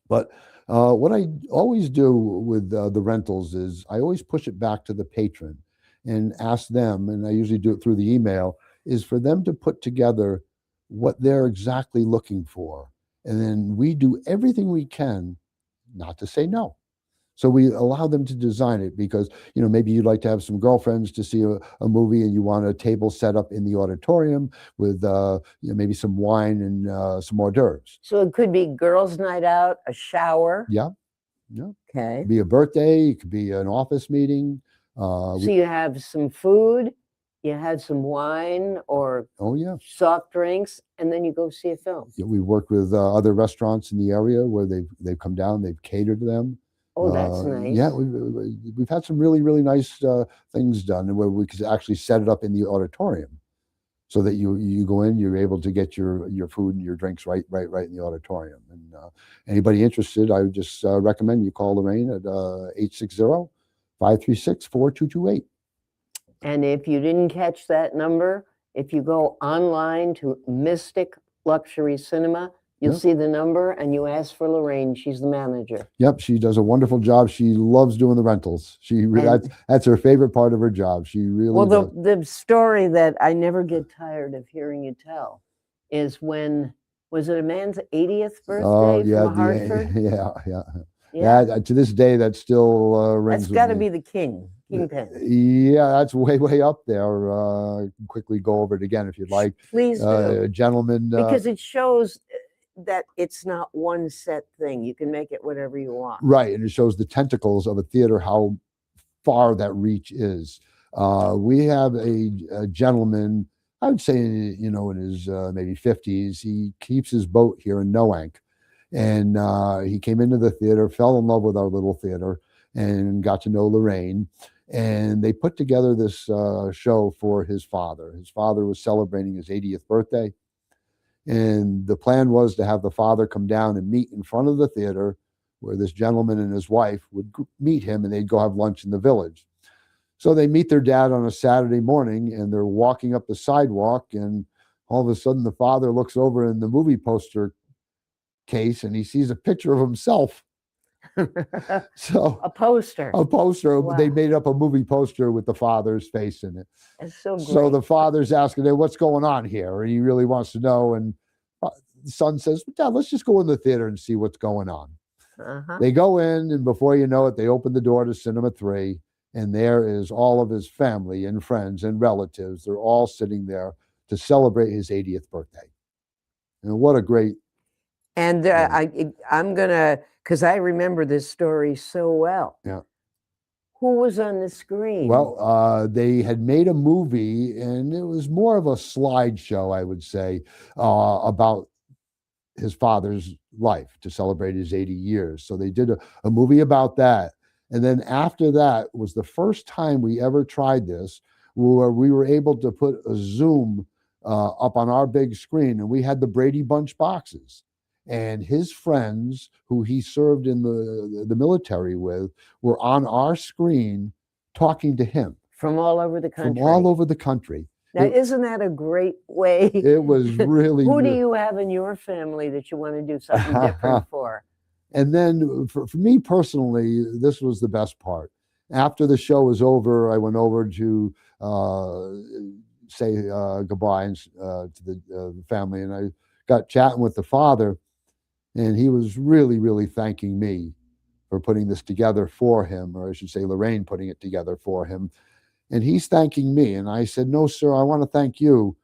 But what I always do with the rentals is I always push it back to the patron and ask them, and I usually do it through the email, is for them to put together what they're exactly looking for. And then we do everything we can not to say no. So we allow them to design it because, maybe you'd like to have some girlfriends to see a movie and you want a table set up in the auditorium with, maybe some wine and some hors d'oeuvres. So it could be girls' night out, a shower. Yeah. Yeah. Okay. It could be a birthday. It could be an office meeting. So you have some food, you had some wine or Oh, yeah. soft drinks, and then you go see a film. Yeah, we worked with other restaurants in the area where they've come down, they've catered to them. Oh, that's nice. Yeah, we've had some really, really nice things done where we could actually set it up in the auditorium so that you go in, you're able to get your food and your drinks right in the auditorium. And anybody interested, I would just recommend you call Lorraine at 860-536-4228. And if you didn't catch that number, if you go online to Mystic Luxury Cinema, you'll Yep. see the number and you ask for Lorraine. She's the manager. Yep, she does a wonderful job. She loves doing the rentals. That's her favorite part of her job. She really Well, does. the story that I never get tired of hearing you tell is when, was it a man's 80th birthday Oh, yeah, from Hartford? Yeah. To this day, that still rings That's with got to me. be the kingpin. Yeah, that's way up there. Quickly go over it again if you'd like. Please do. Gentlemen. Because it shows that it's not one set thing. You can make it whatever you want. Right, and it shows the tentacles of a theater, how far that reach is. We have a gentleman, I would say, in his maybe 50s. He keeps his boat here in Noank. And he came into the theater, fell in love with our little theater, and got to know Lorraine. And they put together this show for his father. His father was celebrating his 80th birthday. And the plan was to have the father come down and meet in front of the theater where this gentleman and his wife would meet him, and they'd go have lunch in the village. So they meet their dad on a Saturday morning, and they're walking up the sidewalk, and all of a sudden the father looks over in the movie poster case and he sees a picture of himself. So a poster. Wow. They made up a movie poster with the father's face in it. That's so great. So the father's asking him, what's going on here? And he really wants to know. And the son says, Dad, let's just go in the theater and see what's going on. They go in, and before you know it, they open the door to Cinema 3, and there is all of his family and friends and relatives. They're all sitting there to celebrate his 80th birthday. And what a great. And I'm going to, because I remember this story so well. Yeah. Who was on the screen? Well, they had made a movie, and it was more of a slideshow, I would say, about his father's life to celebrate his 80 years. So they did a movie about that. And then after that was the first time we ever tried this, where we were able to put a Zoom up on our big screen, and we had the Brady Bunch boxes. And his friends, who he served in the military with, were on our screen talking to him. From all over the country. From all over the country. Now, isn't that a great way? It was really. Who do you have in your family that you want to do something different for? And then for me personally, this was the best part. After the show was over, I went over to say goodbye to the family, and I got chatting with the father. And he was really, really thanking me for putting this together for him, or I should say Lorraine putting it together for him. And he's thanking me. And I said, no, sir, I want to thank you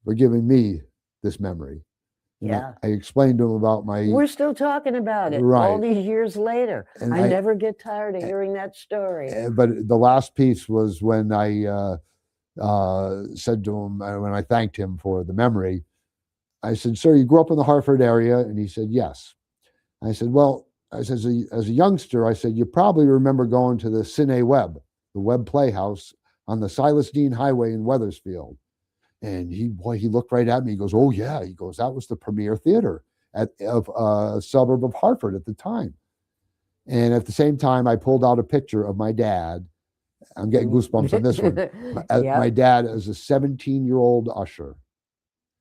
for giving me this memory. Yeah. I explained to him about my. We're still talking about it all these years later. And I never get tired of hearing that story. But the last piece was when I said to him, when I thanked him for the memory, I said, sir, you grew up in the Hartford area? And he said, yes. I said, well, as a youngster, I said, you probably remember going to the Cine Webb, the Webb Playhouse on the Silas Deane Highway in Wethersfield. And he looked right at me. He goes, "Oh yeah." He goes, "That was the premier theater of a suburb of Hartford at the time." And at the same time, I pulled out a picture of my dad. I'm getting goosebumps on this one. My dad as a 17-year-old usher.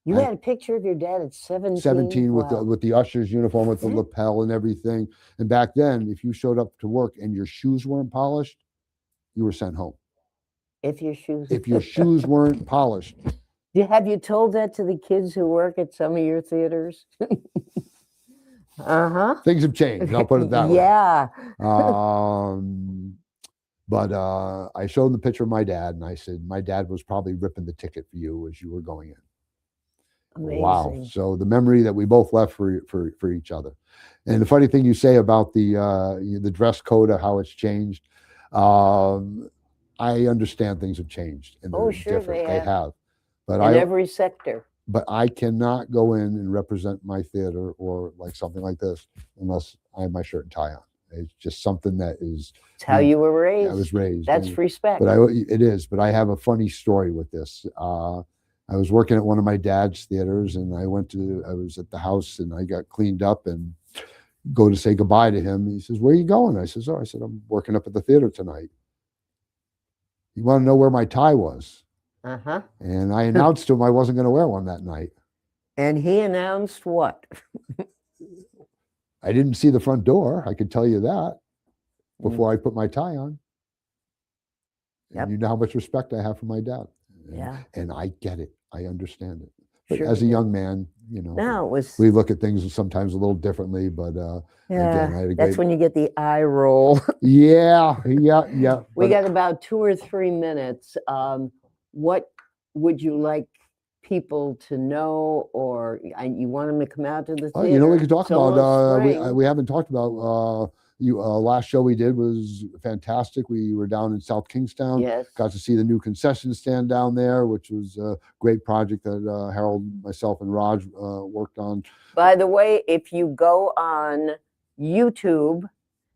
You had a picture of your dad at 17? 17 Wow. with the usher's uniform with the lapel and everything. And back then, if you showed up to work and your shoes weren't polished, you were sent home. If your shoes weren't polished. Have you told that to the kids who work at some of your theaters? Things have changed. I'll put it that way. Yeah. But I showed them the picture of my dad, and I said, "My dad was probably ripping the ticket for you as you were going in." Amazing. Wow. So the memory that we both left for each other. And the funny thing you say about the dress code of how it's changed, I understand things have changed and they're sure different. They have. But in every sector. But I cannot go in and represent my theater or like something like this unless I have my shirt and tie on. It's just something that is. It's how you were raised. I was raised. That's respect. But it is. But I have a funny story with this. I was working at one of my dad's theaters, and I was at the house, and I got cleaned up and go to say goodbye to him. He says, "Where are you going?" I said, "I'm working up at the theater tonight." You want to know where my tie was? And I announced to him I wasn't going to wear one that night. And he announced what? I didn't see the front door. I could tell you that before I put my tie on. And you know how much respect I have for my dad. And I get it. I understand it. But as a young man, we look at things sometimes a little differently. But again, that's when you get the eye roll. Yeah. We got about 2 or 3 minutes. What would you like people to know, or you want them to come out to the theater? We could talk about. We haven't talked about. Last show we did was fantastic. We were down in South Kingstown. Yes. Got to see the new concession stand down there, which was a great project that Harold, myself, and Raj worked on. By the way, if you go on YouTube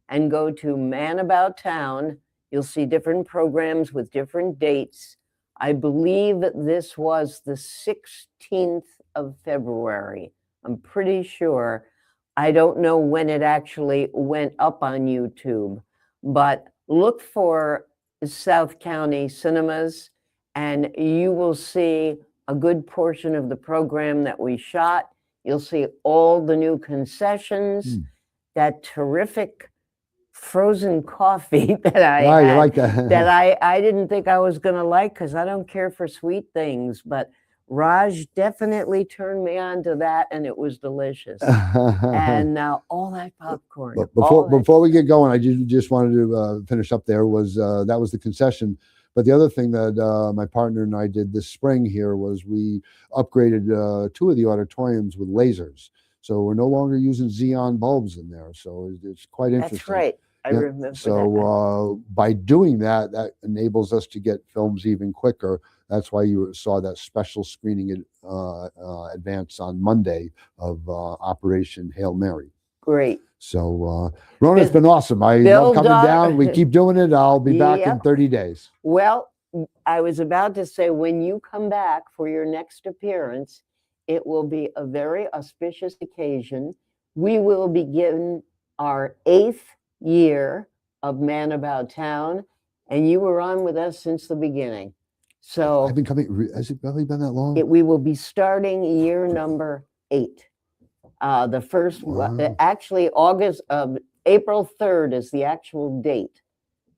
and go to Man About Town, you'll see different programs with different dates. I believe this was the 16th of February. I'm pretty sure. I don't know when it actually went up on YouTube, but look for South County Cinemas and you will see a good portion of the program that we shot. You'll see all the new concessions, that terrific frozen coffee that I had, you like that? that I didn't think I was going to like because I don't care for sweet things, but Raj definitely turned me on to that, and it was delicious. And now all that popcorn. But before we get going, I just wanted to finish up there. That was the concession. But the other thing that my partner and I did this spring here was we upgraded 2 of the auditoriums with lasers. So we're no longer using xenon bulbs in there. So it's quite interesting. That's right. I remember that. So by doing that, that enables us to get films even quicker. That's why you saw that special screening advance on Monday of Operation Hail Mary. Great. So, Rona, it's been awesome. I love coming down. We keep doing it. I'll be back in 30 days. Well, I was about to say, when you come back for your next appearance, it will be a very auspicious occasion. We will begin our 8th year of Man About Town, and you were on with us since the beginning. So I've been coming. Has it really been that long? We will be starting year number 8. The first, actually, April 3rd is the actual date,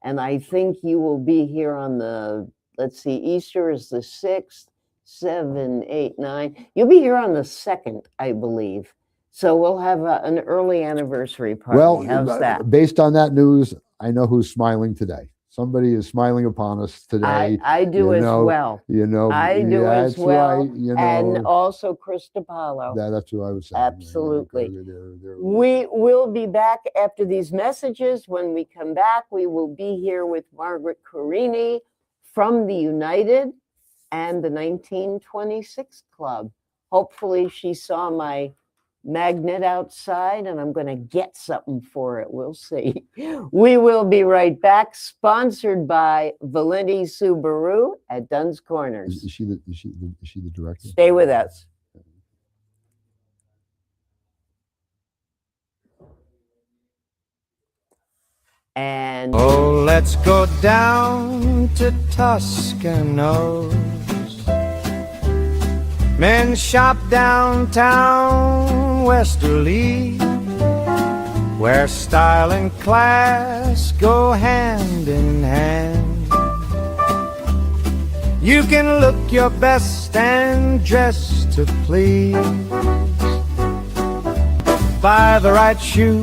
and I think you will be here on the. Let's see, Easter is the 6th, 7, 8, 9. You'll be here on the 2nd, I believe. So we'll have an early anniversary party. Well, how's that? Based on that news, I know who's smiling today. Somebody is smiling upon us today. I do as well. I do as well. Right, and also Chris DiPaolo. That's who I was saying. Absolutely. We will be back after these messages. When we come back, we will be here with Margaret Carini from the United and the 1926 Club. Hopefully she saw my magnet outside and I'm going to get something for it. We'll see. We will be right back, sponsored by Valenti Subaru at Dunn's Corners. Is she the director? Stay with us. And oh, let's go down to Toscanos. Men's shop downtown Westerly, where style and class go hand in hand. You can look your best and dress to please. Buy the right shoe,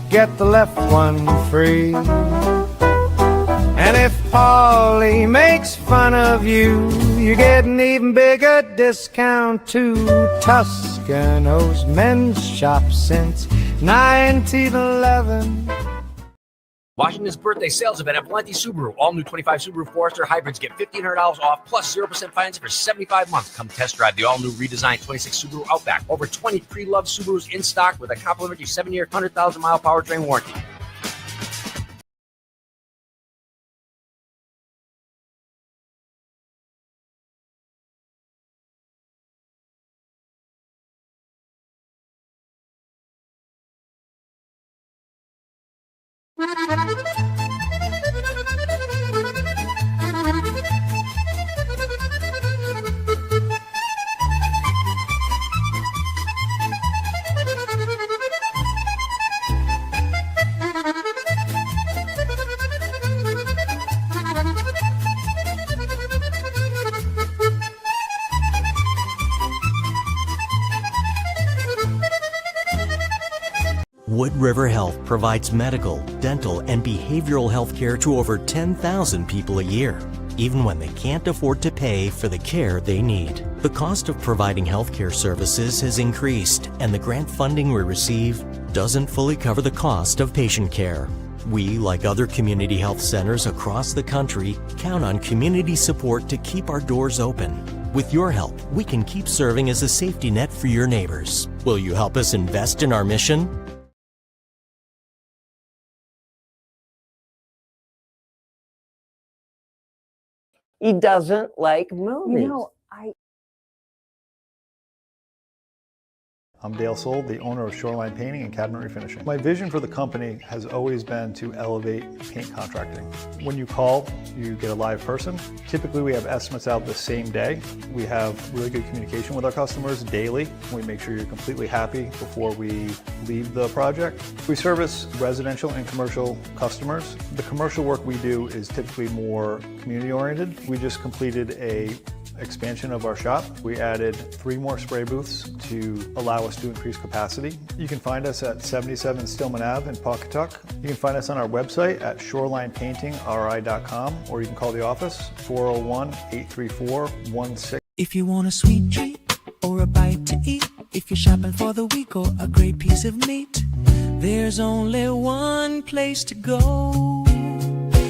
get the left one free. And if Paulie makes fun of you, you get an even bigger discount too. Toscano's Men's Shop since 1911. Washington's birthday sales event at Valenti Subaru. All new 25 Subaru Forester hybrids get $1,500 off plus 0% financing for 75 months. Come test drive the all-new redesigned 26 Subaru Outback. Over 20 pre-loved Subarus in stock with a complimentary 7-year, 100,000-mile powertrain warranty. Wood River Health provides medical, dental, and behavioral health care to over 10,000 people a year, even when they can't afford to pay for the care they need. The cost of providing healthcare services has increased, and the grant funding we receive doesn't fully cover the cost of patient care. We, like other community health centers across the country, count on community support to keep our doors open. With your help, we can keep serving as a safety net for your neighbors. Will you help us invest in our mission? he doesn't like movies. You know, I'm Dale Sold, the owner of Shoreline Painting and Cabinet Refinishing. My vision for the company has always been to elevate paint contracting. When you call, you get a live person. Typically, we have estimates out the same day. We have really good communication with our customers daily. We make sure you're completely happy before we leave the project. We service residential and commercial customers. The commercial work we do is typically more community-oriented. We just completed a expansion of our shop. We added 3 more spray booths to allow us to increase capacity. You can find us at 77 Stillman Ave in Pawcatuck. You can find us on our website at shorelinepaintingri.com, or you can call the office 401-834-16. If you want a sweet treat or a bite to eat, if you're shopping for the week or a great piece of meat, there's only one place to go.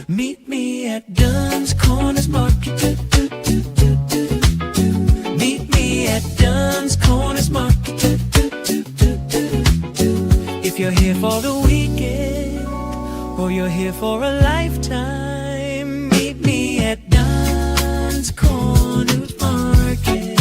Meet me at Dunn's Corners Market. Meet me at Dunn's Corners Market. If you're here for the weekend or you're here for a lifetime, meet me at Dunn's Corners Market.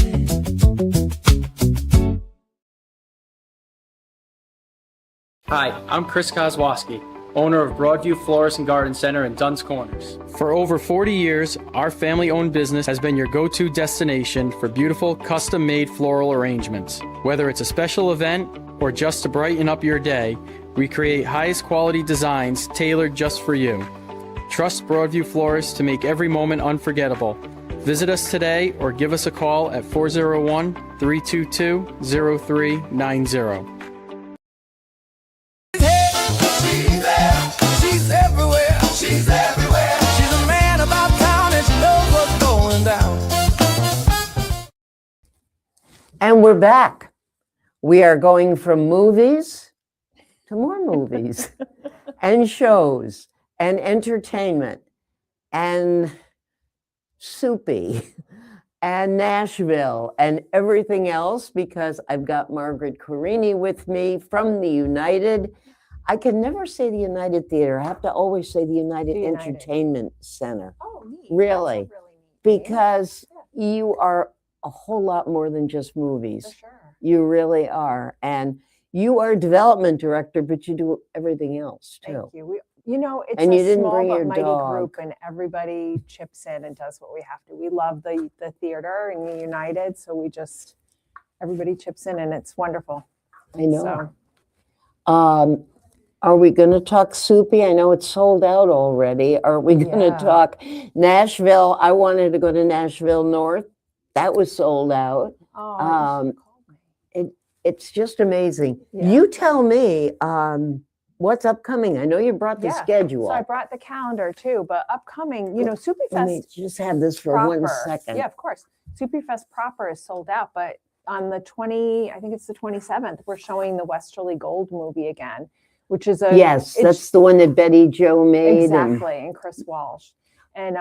Hi, I'm Chris Kozłowski, owner of Broadview Florist and Garden Center in Dunn's Corners. For over 40 years, our family-owned business has been your go-to destination for beautiful, custom-made floral arrangements. Whether it's a special event or just to brighten up your day, we create highest quality designs tailored just for you. Trust Broadview Florists to make every moment unforgettable. Visit us today or give us a call at 401-322-0390. She's everywhere. She's everywhere. She's a man about town and she knows what's going down. And we're back. We are going from movies to more movies and shows and entertainment and soupy and Nashville and everything else, because I've got Margaret Carini with me from the United. I can never say the United Theater. I have to always say the United The United. Entertainment Center. Oh, neat. Really? That's a really neat name. Because you are a whole lot more than just movies. For sure. You really are. And you are development director, but you do everything else too. Thank you. You know, it's And a you didn't small bring but your mighty group, dog. and everybody chips in and does what we have to. We love the theater and the United, so everybody chips in, and it's wonderful. I know. So, Are we going to talk Soupy? I know it's sold out already. Are we going to Yeah. talk Nashville? I wanted to go to Nashville North. That was sold out. oh, you should call me. It's just amazing. Yeah. You tell me what's upcoming. I know you brought the Yeah. schedule. So I brought the calendar too, but upcoming, Soupy Let me Fest just have this for proper. 1 second. Yeah, of course. Soupy Fest proper is sold out, but on the I think it's the 27th, we're showing the Westerly Gold movie again, which is Yes, that's the one that Betty Jo made. exactly, and Chris Walsh. And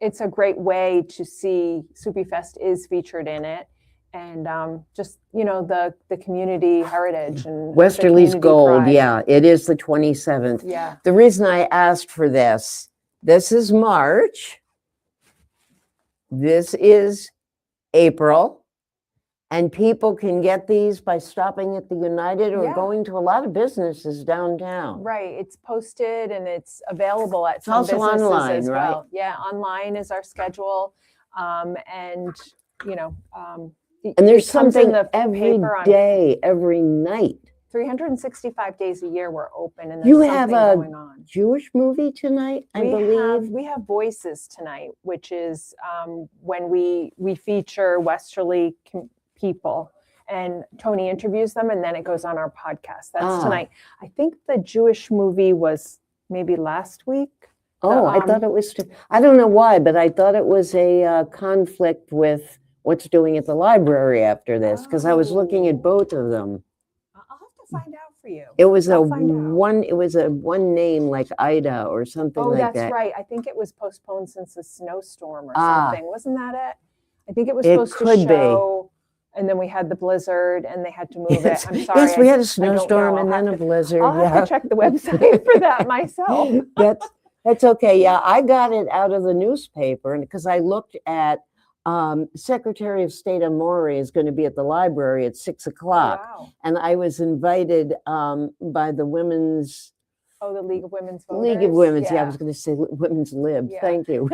it's a great way to see Soupy Fest is featured in it. And just, the community heritage and the Westerly's community Gold. pride. Yeah, it is the 27th. Yeah. The reason I asked for this is March. This is April. And people can get these by stopping at the United or Yeah. going to a lot of businesses downtown. Right. It's posted and it's available at some also businesses online, as right? well. Yeah, online is our schedule. And, And there's it comes in something the every paper on day, every night. 365 days a year we're open, and there's You something have a going on. Jewish movie tonight, I believe. We have Voices tonight, which is when we feature Westerly people, and Tony interviews them, and then it goes on our podcast. That's tonight. I think the Jewish movie was maybe last week. Oh, I thought it was, I don't know why, but I thought it was a conflict with what's doing at the library after this, because I was looking at both of them. I'll have to find out for you. It was I'll find out. it was a one name like Ida or something Oh, like that's that. right. I think it was postponed since the snowstorm or Ah. something. Wasn't that it? I think it was It supposed could to be. show, and then we had the blizzard, and they had to move Yes, it. I'm sorry. yes, we had a I don't snowstorm know. and then a blizzard. I'll have to check the website for that myself. That's okay. Yeah, I got it out of the newspaper, and because I looked at Secretary of State Amore is going to be at the library at 6:00, Wow. and I was invited by the Women's Oh, the League of Women's Voters. League of Women's. Yeah, I was going to say Women's Lib. Yeah. Thank you.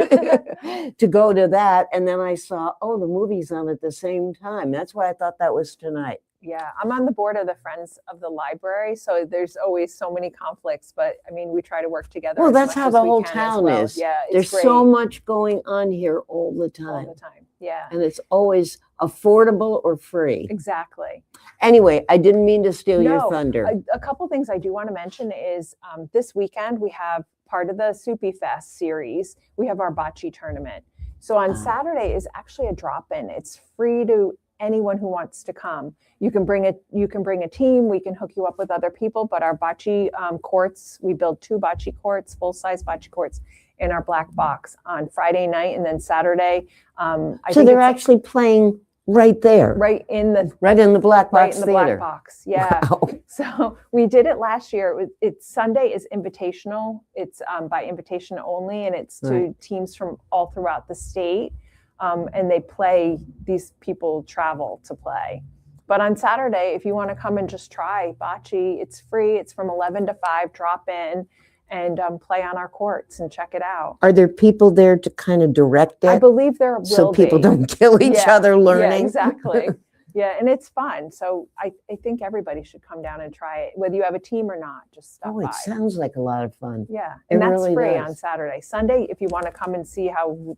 To go to that, and then I saw, oh, the movie's on at the same time. That's why I thought that was tonight. Yeah, I'm on the board of the Friends of the Library, so there's always so many conflicts, but I mean, we try to work together. Well, as that's much how as the we whole can as town well. is. Yeah, it's There's great so much going on here all the all time. the time. Yeah, And it's always affordable or free. exactly. Anyway, I didn't mean to steal your No, thunder. A couple things I do want to mention is this weekend we have part of the Soupy Fest series. We have our bocce tournament. So on Saturday is actually a drop-in. It's free to anyone who wants to come. You can bring a team. We can hook you up with other people. But our bocce courts, we build 2 bocce courts, full-size bocce courts, in our black box on Friday night, and then Saturday. So they're actually playing right there, right in the Black Box right in the Theater. black box. Yeah. Wow. So we did it last year. It's Sunday is invitational. It's by invitation only, and it's to Right. teams from all throughout the state. And they play. These people travel to play. But on Saturday, if you want to come and just try bocce, it's free. It's from 11 to 5. Drop in and play on our courts and check it out. Are there people there to kind of direct it? I believe there will so people be. don't kill each Yeah, other learning. Yeah, exactly. Yeah, and it's fun. So I think everybody should come down and try it, whether you have a team or not. Just stop Oh, by. it sounds like a lot of fun. Yeah, It and that's really free does. on Saturday. Sunday, if you want to come and see how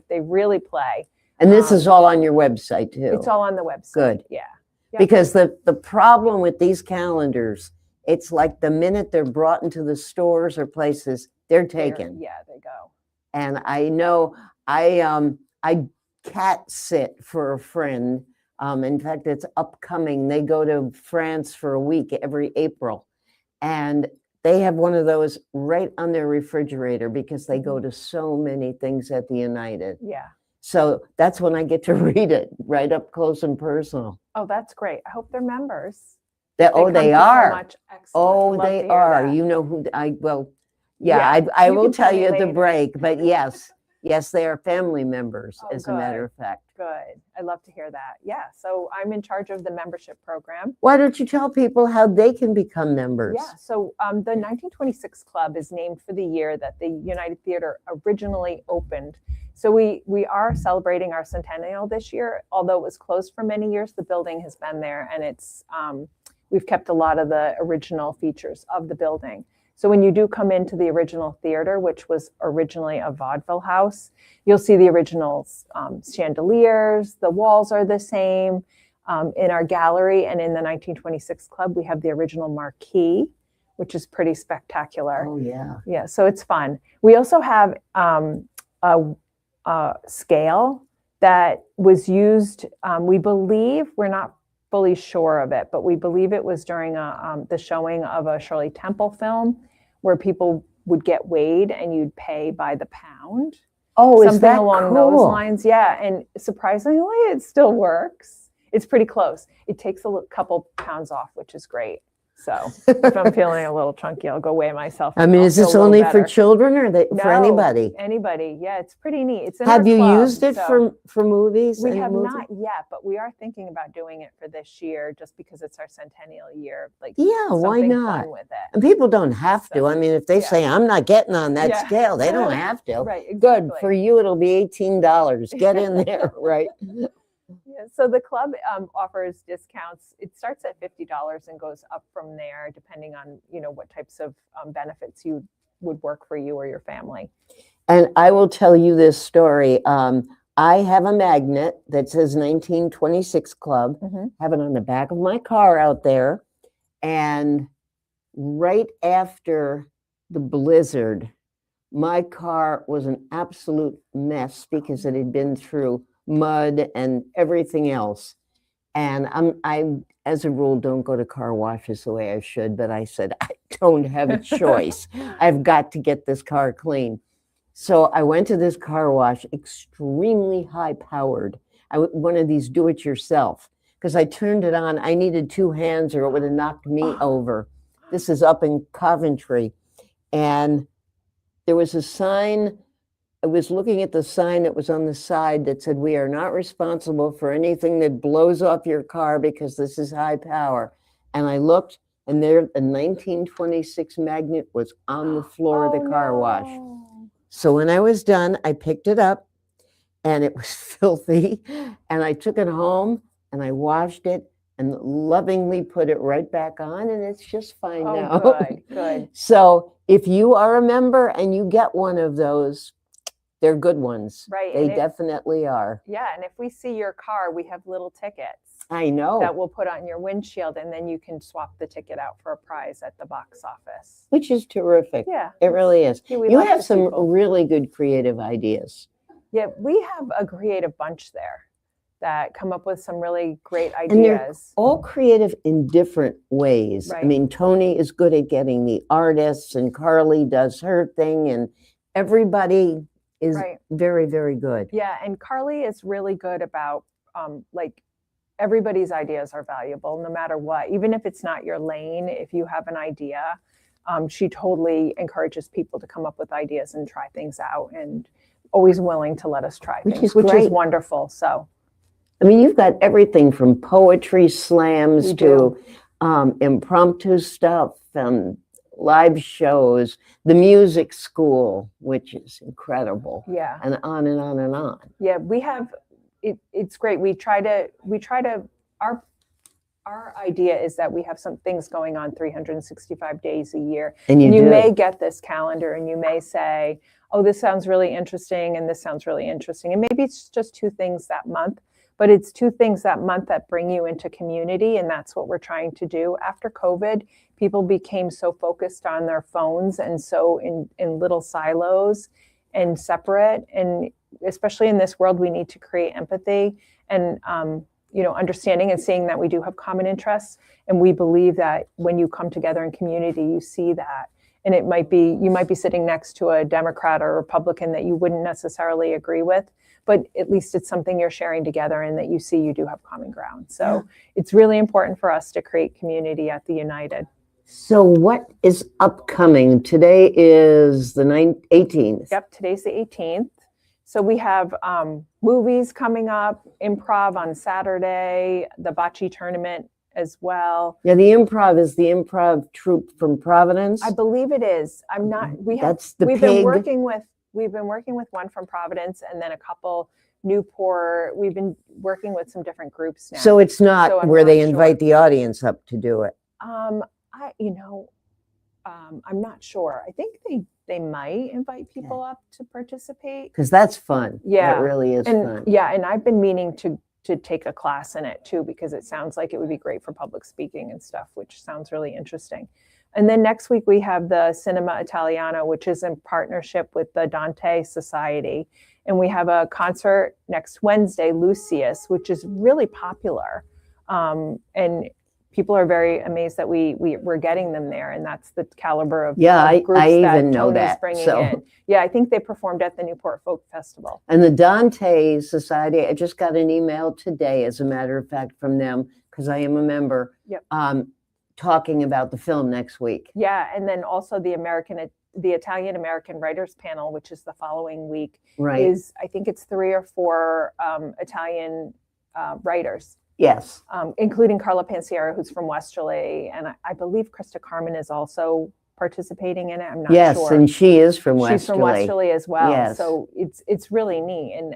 they really play. And this is all on your website too. It's all on the website. Good. Yeah. Yep. Because the problem with these calendars, it's like the minute they're brought into the stores or places, they're taken. Yeah, they go. And I know I cat sit for a friend. In fact, it's upcoming. They go to France for a week every April. And they have one of those right on their refrigerator because they go to so many things at the United. Yeah. So that's when I get to read it right up close and personal. Oh, that's great. I hope they're members. They, come they to so are. much. Excellent. Oh, Love to they hear are. that. You know who yeah, Yeah, I you will can tell me you at the later. break, but yes, yes, they are family members, Oh, as a matter of fact. Good. I love to hear that. Yeah. So I'm in charge of the membership program. Why don't you tell people how they can become members? Yeah. So the 1926 Club is named for the year that the United Theater originally opened. So we are celebrating our centennial this year, although it was closed for many years. The building has been there, and it's we've kept a lot of the original features of the building. So when you do come into the original theater, which was originally a vaudeville house, you'll see the original chandeliers. The walls are the same. In our gallery and in the 1926 Club, we have the original marquee, which is pretty spectacular. Oh, yeah. Yeah, so it's fun. We also have a scale that was used, we believe, we're not fully sure of it, but we believe it was during the showing of a Shirley Temple film where people would get weighed and you'd pay by the pound. Oh, something is that along cool? those lines. Yeah, and surprisingly, it still works. It's pretty close. It takes a couple pounds off, which is great. So if I'm feeling a little chunky, I'll go weigh myself. I mean, I'll is feel this a little only for better. children or for No, anybody? Anybody. Yeah, it's pretty neat. It's in Have our you club, used it so for movies? we Any have movie? not yet, but we are thinking about doing it for this year, just because it's our centennial year. Like, Yeah, why something not? fun with it. And people don't have to. So, I mean, if they yeah. say, I'm not getting on that Yeah. scale, they don't have to. Right, Good. exactly. For you, it'll be $18. Get in there, right? Yeah, so the club offers discounts. It starts at $50 and goes up from there, depending on what types of benefits you would work for you or your family. And I will tell you this story. I have a magnet that says 1926 Club. Have it on the back of my car out there. And right after the blizzard, my car was an absolute mess because it had been through mud and everything else. And I, as a rule, don't go to car washes the way I should, but I said, I don't have a choice. I've got to get this car clean. So I went to this car wash, extremely high powered. One of these do it yourself, because I turned it on. I needed two hands or it would have knocked me over. This is up in Coventry. And there was a sign. I was looking at the sign that was on the side that said, we are not responsible for anything that blows off your car because this is high power. And I looked, and there, a 1926 magnet was on the floor of the car wash. So when I was done, I picked it up, and it was filthy. And I took it home, and I washed it, and lovingly put it right back on, and it's just fine now. Good, good. So if you are a member and you get one of those, they're good ones. Right. They definitely are. Yeah, and if we see your car, we have little tickets. I know. That we'll put on your windshield, and then you can swap the ticket out for a prize at the box office. Which is terrific. Yeah. It really is. Yeah, we You love have to see some people. really good creative ideas. Yeah, we have a creative bunch there that come up with some really great And they're ideas. all creative in different ways. I Right. mean, Tony is good at getting the artists, and Carly does her thing, and everybody is Right. very, very good. Yeah, and Carly is really good about like, everybody's ideas are valuable no matter what. Even if it's not your lane, if you have an idea, she totally encourages people to come up with ideas and try things out, and always willing to let us try Which things, is which is great. wonderful. So I mean, you've got everything from poetry slams We to impromptu stuff, live shows, the music school, which is incredible, yeah, and on and on and on. yeah, we have it's great. We try to our idea is that we have some things going on 365 days a year. And you you do. may get this calendar and you may say, oh, this sounds really interesting, and this sounds really interesting. And maybe it's just two things that month, but it's two things that month that bring you into community. And that's what we're trying to do. After COVID, people became so focused on their phones and so in little silos and separate. And especially in this world, we need to create empathy and understanding and seeing that we do have common interests. And we believe that when you come together in community, you see that. And you might be sitting next to a Democrat or Republican that you wouldn't necessarily agree with, but at least it's something you're sharing together and that you see you do have common ground. So it's really important for us to create community at the United. So what is upcoming? Today is the 18th. Yep, today's the 18th. So we have movies coming up, improv on Saturday, the bocce tournament as well. Yeah, the improv is the improv troupe from Providence. I believe it is. I'm not. That's the we've pig. been working with one from Providence and then a couple Newport. We've been working with some different groups now. So it's not So I'm where not they sure. invite the audience up to do it. I'm not sure. I think they might invite people up to participate. Because that's fun. Yeah. It really is And fun. yeah, and I've been meaning to take a class in it too, because it sounds like it would be great for public speaking and stuff, which sounds really interesting. And then next week we have the Cinema Italiano, which is in partnership with the Dante Society. And we have a concert next Wednesday, Lucius, which is really popular. And people are very amazed that we're getting them there, and that's the caliber of groups I that even know Tony's that. bringing So. in. Yeah, I think they performed at the Newport Folk Festival. And the Dante Society, I just got an email today, as a matter of fact, from them, because I am a member, Yep. talking about the film next week. Yeah, and then also the Italian American Writers Panel, which is the following week, Right. is I think it's 3 or 4 Italian writers. Yes. Including Carla Pansiera, who's from Westerly, and I believe Krista Carmen is also participating in it. I'm not Yes, sure. and she is from Westerly. She's from Westerly as well. Yes. So it's really neat. And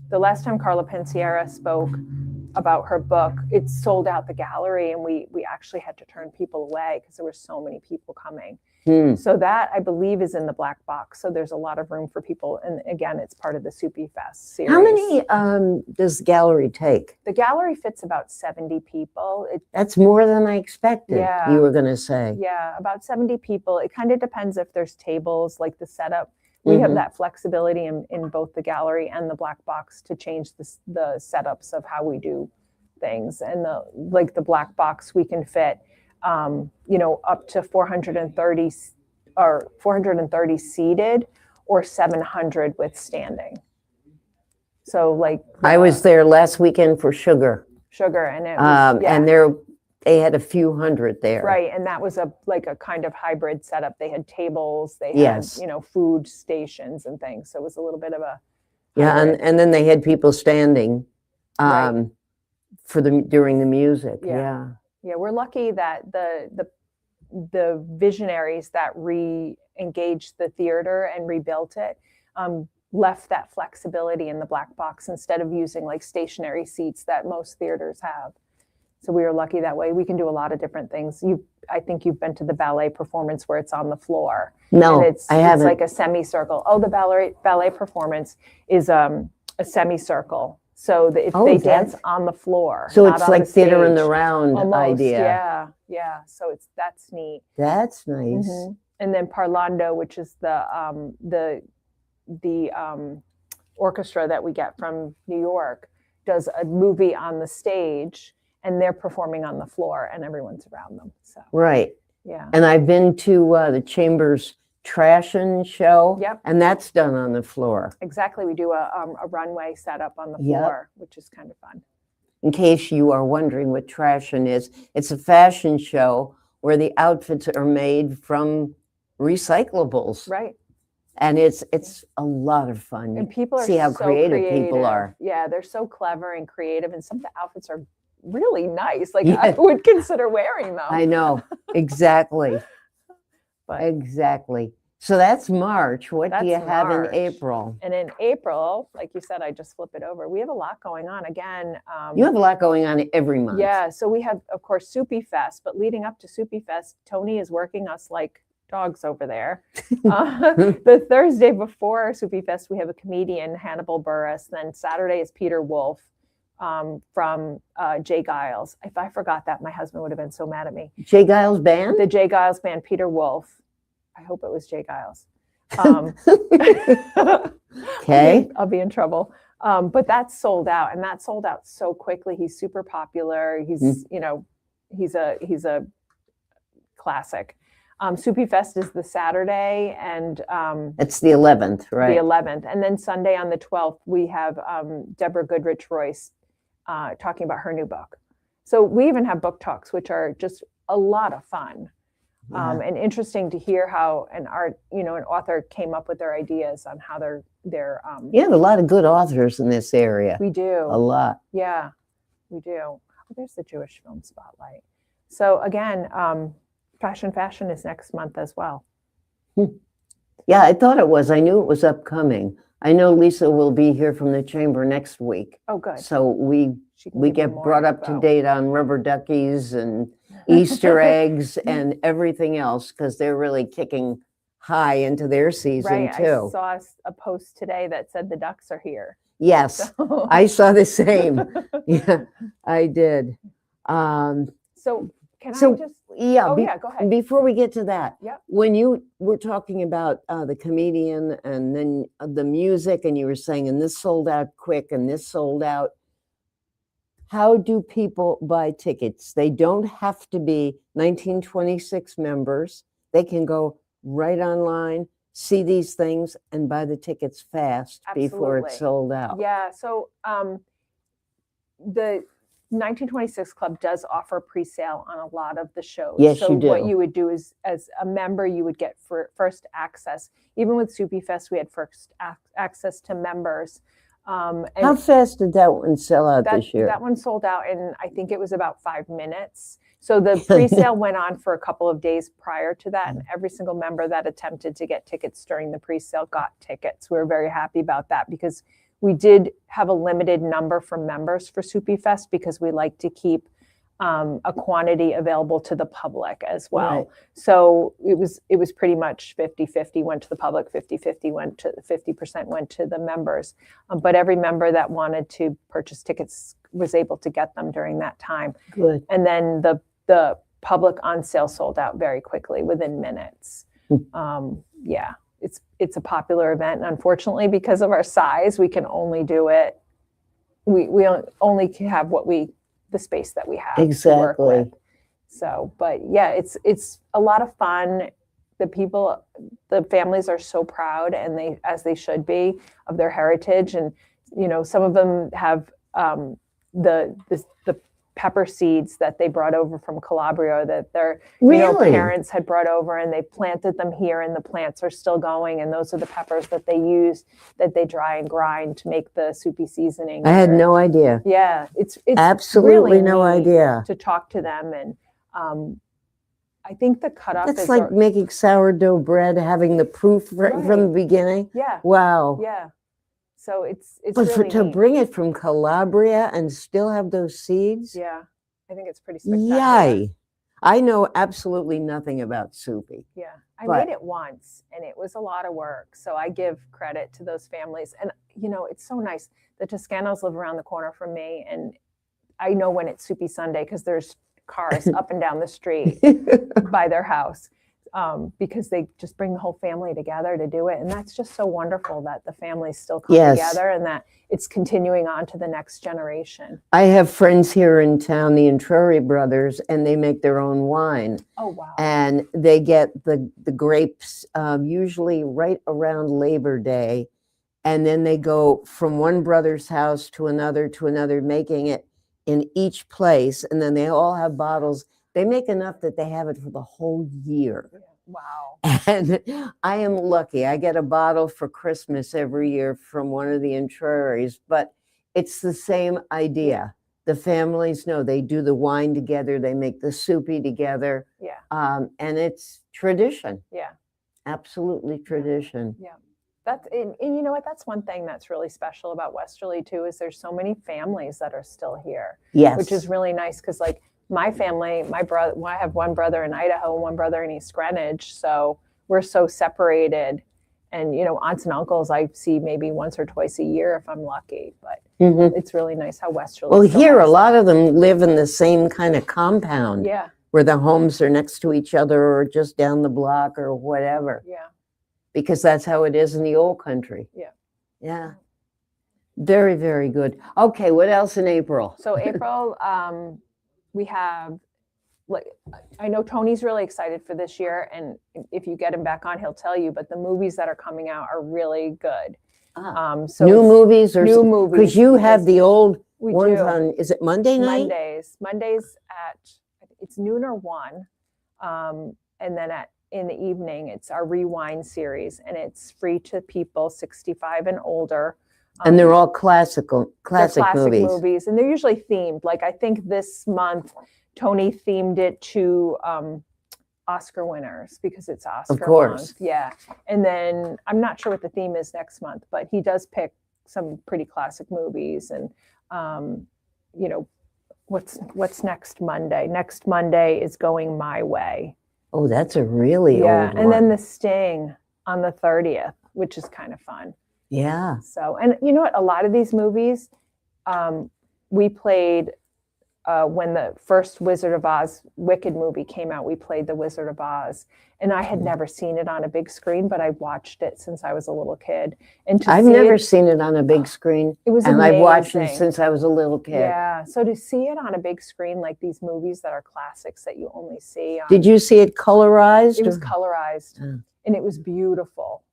the last time Carla Pansiera spoke about her book, it sold out the gallery, and we actually had to turn people away because there were so many people coming. So that, I believe, is in the black box. So there's a lot of room for people. And again, it's part of the Soupy Fest series. How many does the gallery take? The gallery fits about 70 people. That's more than I expected, Yeah. you were going to say. Yeah, about 70 people. It kind of depends if there's tables, like the setup. We have that flexibility in both the gallery and the black box to change the setups of how we do things. And the black box, we can fit up to 430 or 430 seated or 700 with standing. So I was there last weekend for Sugar. And it was, and they had a few hundred there. Right, and that was a kind of hybrid setup. They had tables, they had Yes. food stations and things. So it was a little bit of a Yeah, hybrid. and then they had people standing Right. during the music. Yeah. Yeah. Yeah, we're lucky that the visionaries that re-engaged the theater and rebuilt it left that flexibility in the black box instead of using stationary seats that most theaters have. So we were lucky that way. We can do a lot of different things. I think you've been to the ballet performance where it's on the floor. No, and I haven't. It's like a semicircle. Oh, the ballet performance is a semicircle. So if they dance on the floor. So not it's on like the theater in the stage. round Almost, idea. Yeah. So that's neat. That's nice. And then Parlando, which is the orchestra that we get from New York, does a movie on the stage, and they're performing on the floor, and everyone's around them. So Right. yeah. And I've been to the Chambers Trashin' show. Yep. And that's done on the floor. Exactly. We do a runway setup on the Yep. floor, which is kind of fun. In case you are wondering what Trashin' is, it's a fashion show where the outfits are made from recyclables. Right. And it's a lot of fun. And people are see how so creative people are. Yeah, they're so clever and creative, and some of the outfits are really nice. I Yeah. would consider wearing them. I know. Exactly. But Exactly. So that's March. What do you That's have March. in April? And in April, like you said, I just flip it over. We have a lot going on. Again, You have a lot going on every month. yeah. So we have, of course, Soupy Fest. But leading up to Soupy Fest, Tony is working us like dogs over there. The Thursday before Soupy Fest, we have a comedian, Hannibal Buress. Then Saturday is Peter Wolf from Jay Giles. If I forgot that, my husband would have been so mad at me. Jay Giles Band? The Jay Giles Band, Peter Wolf. I hope it was Jay Giles. Okay. I'll be in trouble. But that's sold out, and that sold out so quickly. He's super popular. He's, he's a classic. Soupy Fest is the Saturday, and It's the 11th, the right? 11th. And then Sunday on the 12th, we have Deborah Goodrich Royce talking about her new book. So we even have book talks, which are just a lot of fun. Yeah. And interesting to hear how an author came up with their ideas on how they're You have a lot of good authors in this area. we do. A lot. Yeah, we do. Oh, there's the Jewish Film Spotlight. So again, Fashion is next month as well. Yeah, I thought it was. I knew it was upcoming. I know Lisa will be here from the chamber next week. Oh, good. So we She can we give you get more brought up to info. date on rubber duckies and Easter eggs and everything else because they're really kicking high into their season Right. too. I saw a post today that said the ducks are here. Yes, So, I saw the same. Yeah, I did. so can So, I just? Yeah. Oh yeah, go ahead. Before we get to that, Yep. when you were talking about the comedian and then the music, and you were saying, and this sold out quick and this sold out, how do people buy tickets? They don't have to be 1926 members. They can go right online, see these things, and buy the tickets fast before it's Absolutely. sold out. Yeah. So the 1926 Club does offer pre-sale on a lot of the shows. Yes, so you do. what you would do is, as a member, you would get first access. Even with Soupy Fest, we had first access to members. And How fast did that one sell out this year? That one sold out in, I think it was about 5 minutes. So the pre-sale went on for a couple of days prior to that, and every single member that attempted to get tickets during the pre-sale got tickets. We were very happy about that because we did have a limited number for members for Soupy Fest because we like to keep a quantity available to the public as well. Right. So it was pretty much 50-50 went to the public, 50-50 went to 50% went to the members. But every member that wanted to purchase tickets was able to get them during that time. Good. And then the public on sale sold out very quickly within minutes. Yeah, it's a popular event. And unfortunately, because of our size, we can only do it. We only have the space that we have to work Exactly. with. So, but yeah, it's a lot of fun. The families are so proud, and as they should be, of their heritage. And some of them have the pepper seeds that they brought over from Calabria that their Really? parents had brought over, and they planted them here, and the plants are still going. And those are the peppers that they use, that they dry and grind to make the soupy seasoning. I had here. no idea. Yeah, it's Absolutely really no neat idea. to talk to them. And I think the cutoff That's is like making sourdough bread, having the proof right from the beginning. yeah, Wow. yeah. So it's But really to neat. bring it from Calabria and still have those seeds? Yeah, I think it's pretty spectacular. Yay. I know absolutely nothing about soupy. Yeah, I But- made it once, and it was a lot of work. So I give credit to those families. And it's so nice. The Toscanos live around the corner from me, and I know when it's Soupy Sunday because there's cars up and down the street by their house, because they just bring the whole family together to do it. And that's just so wonderful that the families still come Yes. together and that it's continuing on to the next generation. I have friends here in town, the Introri brothers, and they make their own wine. Oh, wow. And they get the grapes usually right around Labor Day. And then they go from one brother's house to another, making it in each place. And then they all have bottles. They make enough that they have it for the whole year. Wow. And I am lucky. I get a bottle for Christmas every year from one of the Introris, but it's the same idea. The families know they do the wine together, they make the soupy together. Yeah. And it's tradition. Yeah. Absolutely tradition. Yeah. And you know what? That's one thing that's really special about Westerly too, is there's so many families that are still here. Yes. Which is really nice because, like, my family, my brother, I have one brother in Idaho and one brother in East Greenwich. So we're so separated. And, aunts and uncles I see maybe once or twice a year if I'm lucky. But it's really nice how Westerly. Well, still here, a has lot of them live in the same kind of compound. Yeah. Where the homes are next to each other or just down the block or whatever. Yeah. Because that's how it is in the old country. Yeah. Yeah. Very, very good. Okay, what else in April? So April, we have like, I know Tony's really excited for this year, and if you get him back on, he'll tell you, but the movies that are coming out are really good. So new movies or new movies. Because you have the old we ones do. on, is it Monday night? Mondays at, it's noon or 1. And then in the evening, it's our Rewind series, and it's free to people 65 and older. And they're all classic movies. movies. And they're usually themed. Like, I think this month, Tony themed it to Oscar winners because it's Oscar Of course. month. Yeah. And then I'm not sure what the theme is next month, but he does pick some pretty classic movies. And, you know, what's next Monday? Next Monday is Going My Way. Oh, that's a really old one. And then The Sting on the 30th, which is kind of fun. Yeah. So, and you know what? A lot of these movies, we played when the first Wizard of Oz Wicked movie came out. We played The Wizard of Oz, and I had never seen it on a big screen, but I watched it since I was a little kid. And I've never seen it on a big screen. It was and amazing. I've watched it since I was a little kid. Yeah. So to see it on a big screen, like these movies that are classics that you only see on, Did you see it colorized? it was colorized, and it was beautiful.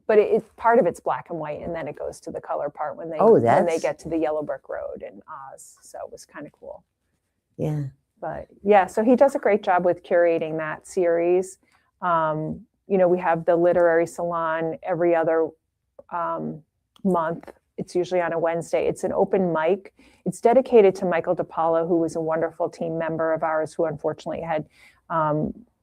But part of it's black and white, and then it goes to the color part when they get to the Yellow Brick Road in Oz. So it was kind of cool. Yeah. But yeah, so he does a great job with curating that series. You know, we have the literary salon every other month. It's usually on a Wednesday. It's an open mic. It's dedicated to Michael DePaula, who was a wonderful team member of ours who unfortunately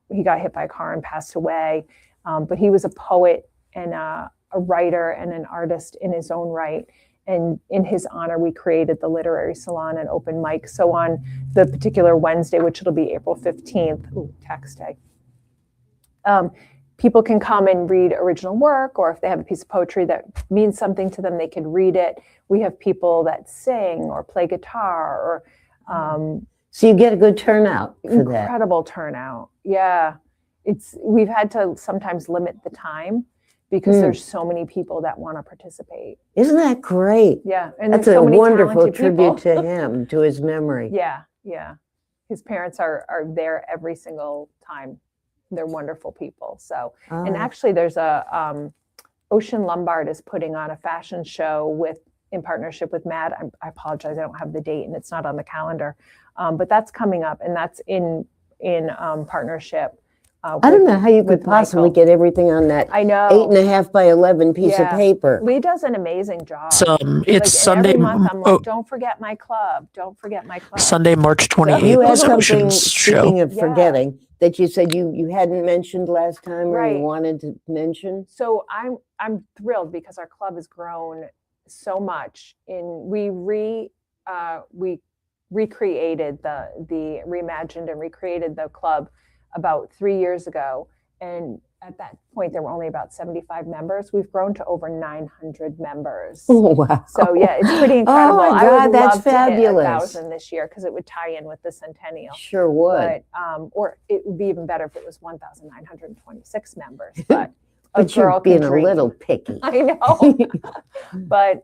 he got hit by a car and passed away. But he was a poet and a writer and an artist in his own right. And in his honor, we created the Literary Salon and open mic. So on the particular Wednesday, which it'll be April 15th, tax day, people can come and read original work, or if they have a piece of poetry that means something to them, they can read it. We have people that sing or play guitar, or so you get a good turnout for that. Incredible turnout. Yeah. We've had to sometimes limit the time because there's so many people that want to participate. Isn't that great? Yeah. And that's there's so a many wonderful talented tribute people. to him, to his memory. Yeah. Yeah. His parents are there every single time. They're wonderful people. So, and actually there's Ocean Lombard is putting on a fashion show in partnership with Mann. I apologize, I don't have the date and it's not on the calendar, but that's coming up, and that's in partnership. I don't know how you could possibly get everything on that. I know 8.5 by 11 piece of paper. Lee does an amazing job. It's Sunday. Every month I'm like, don't forget my club. Don't forget my club. Sunday, March 28th. You had is something, Ocean's show. speaking of forgetting, that you said you hadn't mentioned last time, or you wanted to mention. So I'm thrilled because our club has grown so much. We recreated reimagined and recreated the club about 3 years ago, and at that point there were only about 75 members. We've grown to over 900 members. Oh, wow. So yeah, it's pretty incredible. Oh my God, I would that's love fabulous. to hit 1,000 this year because it would tie in with the centennial. Sure would. But, or it would be even better if it was 1,926 members. But but you're being a little picky. I know. But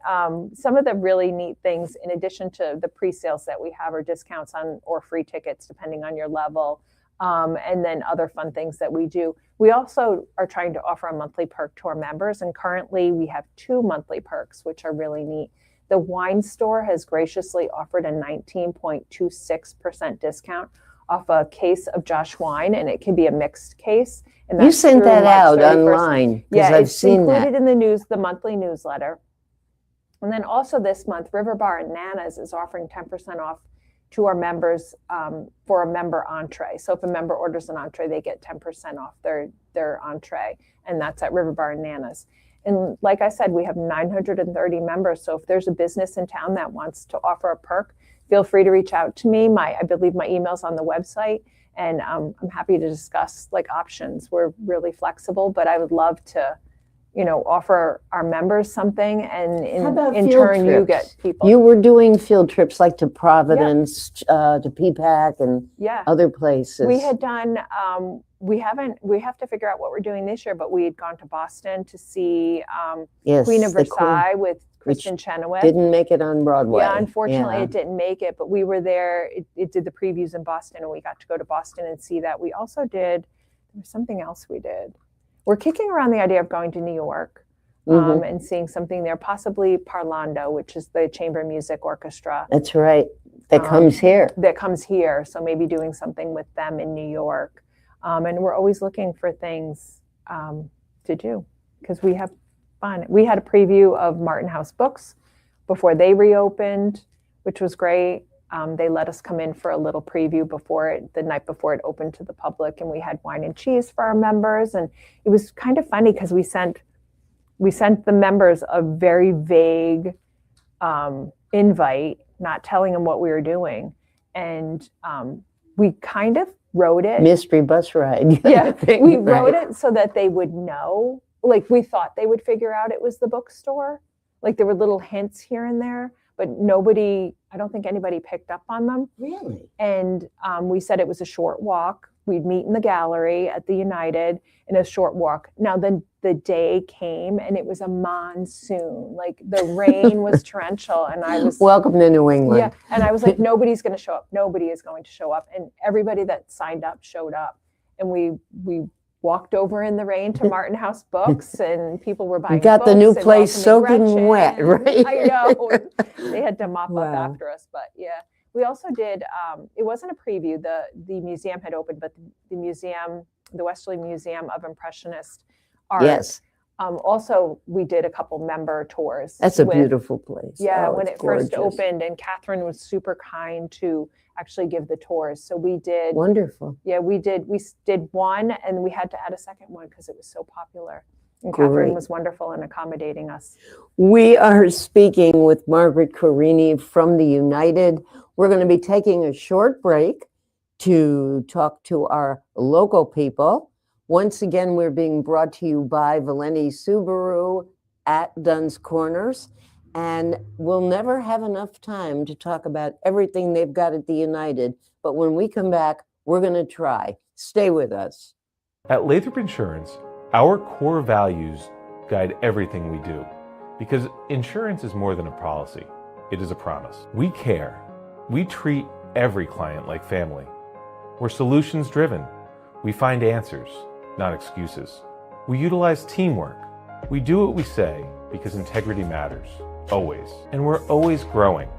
some of the really neat things, in addition to the pre-sales that we have, are discounts on or free tickets depending on your level. And then other fun things that we do. We also are trying to offer a monthly perk to our members, and currently we have 2 monthly perks, which are really neat. The wine store has graciously offered a 19.26% discount off a case of Josh wine, and it can be a mixed case. And You sent that out online, because I've seen that. It's included in the monthly newsletter. And then also this month, River Bar and Nana's is offering 10% off to our members for a member entree. So if a member orders an entree, they get 10% off their entree, and that's at River Bar and Nana's. And like I said, we have 930 members. So if there's a business in town that wants to offer a perk, feel free to reach out to me. I believe my email's on the website, and I'm happy to discuss options. We're really flexible, but I would love to offer our members something, and in turn you get people. You were doing field trips like to Providence, to PPAC and other places. We had done, we have to figure out what we're doing this year, but we had gone to Boston to see Queen of Versailles with Kristen Chenoweth. Didn't make it on Broadway. Yeah, unfortunately, Yeah. it didn't make it, but we were there. It did the previews in Boston, and we got to go to Boston and see that. We also did, there was something else we did. We're kicking around the idea of going to New York and seeing something there, possibly Parlando, which is the chamber music orchestra. That's right. That comes here. That comes here. So maybe doing something with them in New York. And we're always looking for things to do because we have fun. We had a preview of Martin House Books before they reopened, which was great. They let us come in for a little preview the night before it opened to the public, and we had wine and cheese for our members. And it was kind of funny because we sent the members a very vague invite, not telling them what we were doing. And we kind of wrote it. Mystery bus ride. Yeah, we wrote it so that they would know. Like we thought they would figure out it was the bookstore. Like there were little hints here and there, but I don't think anybody picked up on them. Really? And we said it was a short walk. We'd meet in the gallery at the United in a short walk. Now then the day came and it was a monsoon. Like the rain was torrential, and I was welcome to New England. Yeah, and I was like, nobody's going to show up. Nobody is going to show up. And everybody that signed up showed up. And we walked over in the rain to Martin House Books, and people were buying. Got the new place soaking Gretchen. wet, right? I know. They had to mop Wow. up after us, but yeah. We also did. It wasn't a preview. The museum had opened, but the Westerly Museum of Impressionist Art. Yes. Also, we did a couple member tours. That's a beautiful place. Yeah, Oh, when it's it first gorgeous. opened, and Catherine was super kind to actually give the tours. So we did. Wonderful. Yeah, we did one, and we had to add a second one because it was so popular. And Catherine Great. was wonderful in accommodating us. We are speaking with Margaret Carini from the United. We're going to be taking a short break to talk to our local people. Once again, we're being brought to you by Valenti Subaru at Dunn's Corners. And we'll never have enough time to talk about everything they've got at the United. But when we come back, we're going to try. Stay with us. At Lathrop Insurance, our core values guide everything we do. Because insurance is more than a policy, it is a promise. We care. We treat every client like family. We're solutions driven. We find answers, not excuses. We utilize teamwork. We do what we say because integrity matters, always. And we're always growing.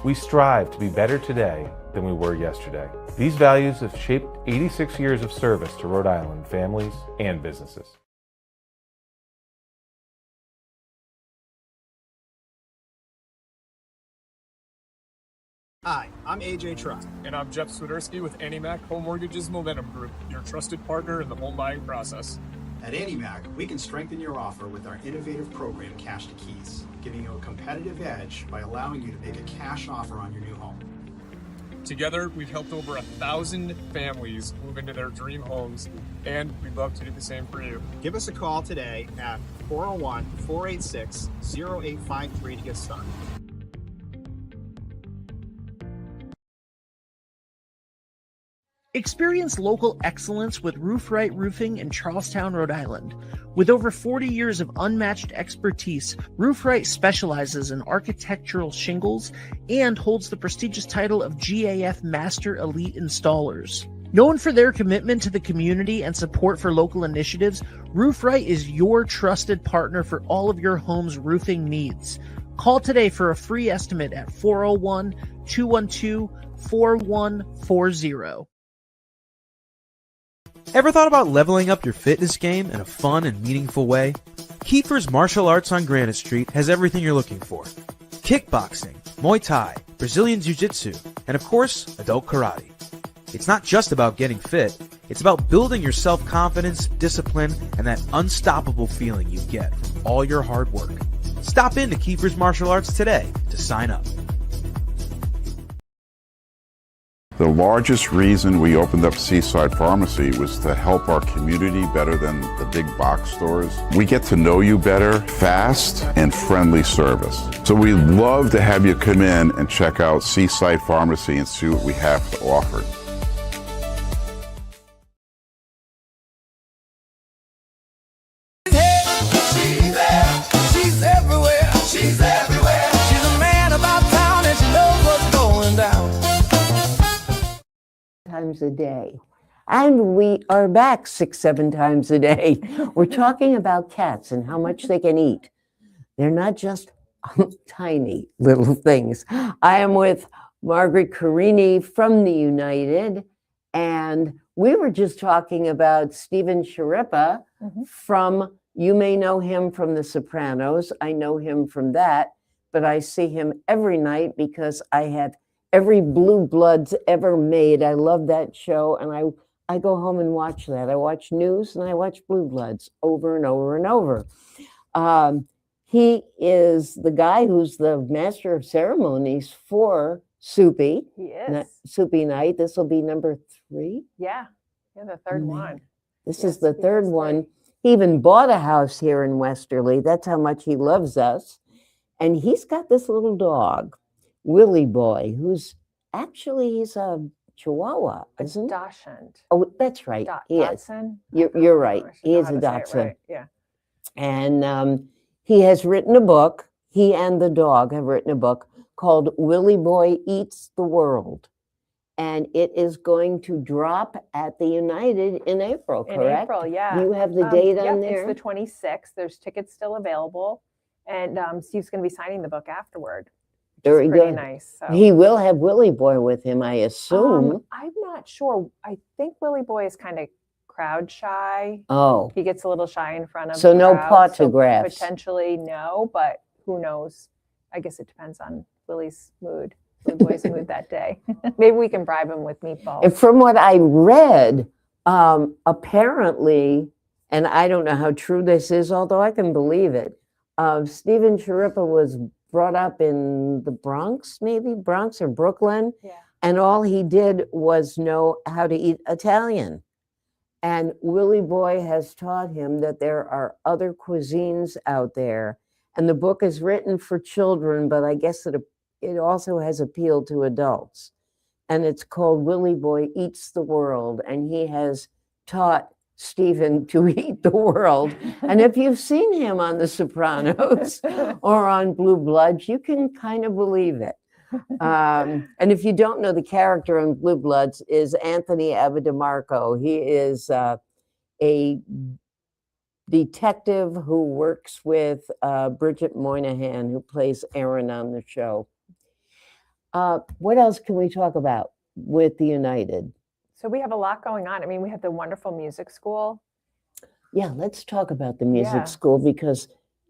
We strive to be better today than we were yesterday. These values have shaped 86 years of service to Rhode Island families and businesses. Hi, I'm AJ Trust. And I'm Jeff Swiderski with AnnieMac Home Mortgage's Momentum Group, your trusted partner in the home buying process. At AnnieMac, we can strengthen your offer with our innovative program, Cash to Keys, giving you a competitive edge by allowing you to make a cash offer on your new home. Together, we've helped over 1,000 families move into their dream homes, and we'd love to do the same for you. Give us a call today at 401-486-0853 to get started. Experience local excellence with Roof Right Roofing in Charlestown, Rhode Island. With over 40 years of unmatched expertise, Roof Right specializes in architectural shingles and holds the prestigious title of GAF Master Elite Installers. Known for their commitment to the community and support for local initiatives, Roof Right is your trusted partner for all of your home's roofing needs. Call today for a free estimate at 401-212-4140. Ever thought about leveling up your fitness game in a fun and meaningful way? Kiefer's Martial Arts on Granite Street has everything you're looking for. Kickboxing, Muay Thai, Brazilian Jiu-Jitsu, and of course, adult karate. It's not just about getting fit, it's about building your self-confidence, discipline, and that unstoppable feeling you get from all your hard work. Stop into Kiefer's Martial Arts today to sign up. The largest reason we opened up Seaside Pharmacy was to help our community better than the big box stores. We get to know you better, fast and friendly service. So we'd love to have you come in and check out Seaside Pharmacy and see what we have to offer. She's everywhere. She's everywhere. times a day. And we are back 6-7 times a day. We're talking about cats and how much they can eat. They're not just tiny little things. I am with Margaret Carini from the United, and we were just talking about Stephen Sciarippa from, you may know him from The Sopranos. I know him from that, but I see him every night because I have every Blue Bloods ever made. I love that show, and I go home and watch that. I watch news and I watch Blue Bloods over and over and over. He is the guy who's the master of ceremonies for Soupy. He is. Soupy Night. This will be number 3. Yeah, the third one. This is the third one. He even bought a house here in Westerly. That's how much he loves us. And he's got this little dog, Willie Boy, who's actually, he's a Chihuahua, isn't he? Dachshund. Oh, that's right. He is. Dachshund? You're right. He is a Dachshund. Dachshund. Yeah. And he has written a book. He and the dog have written a book called Willie Boy Eats the World. And it is going to drop at the United in April, correct? In April, yeah. You have the date on there? It's the 26th. There's tickets still available. And Steve's going to be signing the book afterward. Very pretty good. Nice. So. He will have Willie Boy with him, I assume. I'm not sure. I think Willie Boy is kind of crowd shy. Oh. He gets a little shy in front of So the no crowd, photographs. So potentially no, but who knows? I guess it depends on Willie's mood. Willie Boy's mood that day. Maybe we can bribe him with meatballs. And from what I read, apparently, and I don't know how true this is, although I can believe it, Stephen Sciarippa was brought up in the Bronx, maybe Bronx or Brooklyn. Yeah. And all he did was know how to eat Italian. And Willie Boy has taught him that there are other cuisines out there. And the book is written for children, but I guess it also has appeal to adults. And it's called Willie Boy Eats the World. And he has taught Stephen to eat the world. And if you've seen him on The Sopranos or on Blue Bloods, you can kind of believe it. And if you don't know, the character on Blue Bloods is Anthony Abademarco. He is a detective who works with Bridget Moynihan, who plays Erin on the show. What else can we talk about with the United? So we have a lot going on. I mean, we have the wonderful music school. Yeah, let's talk about the music school because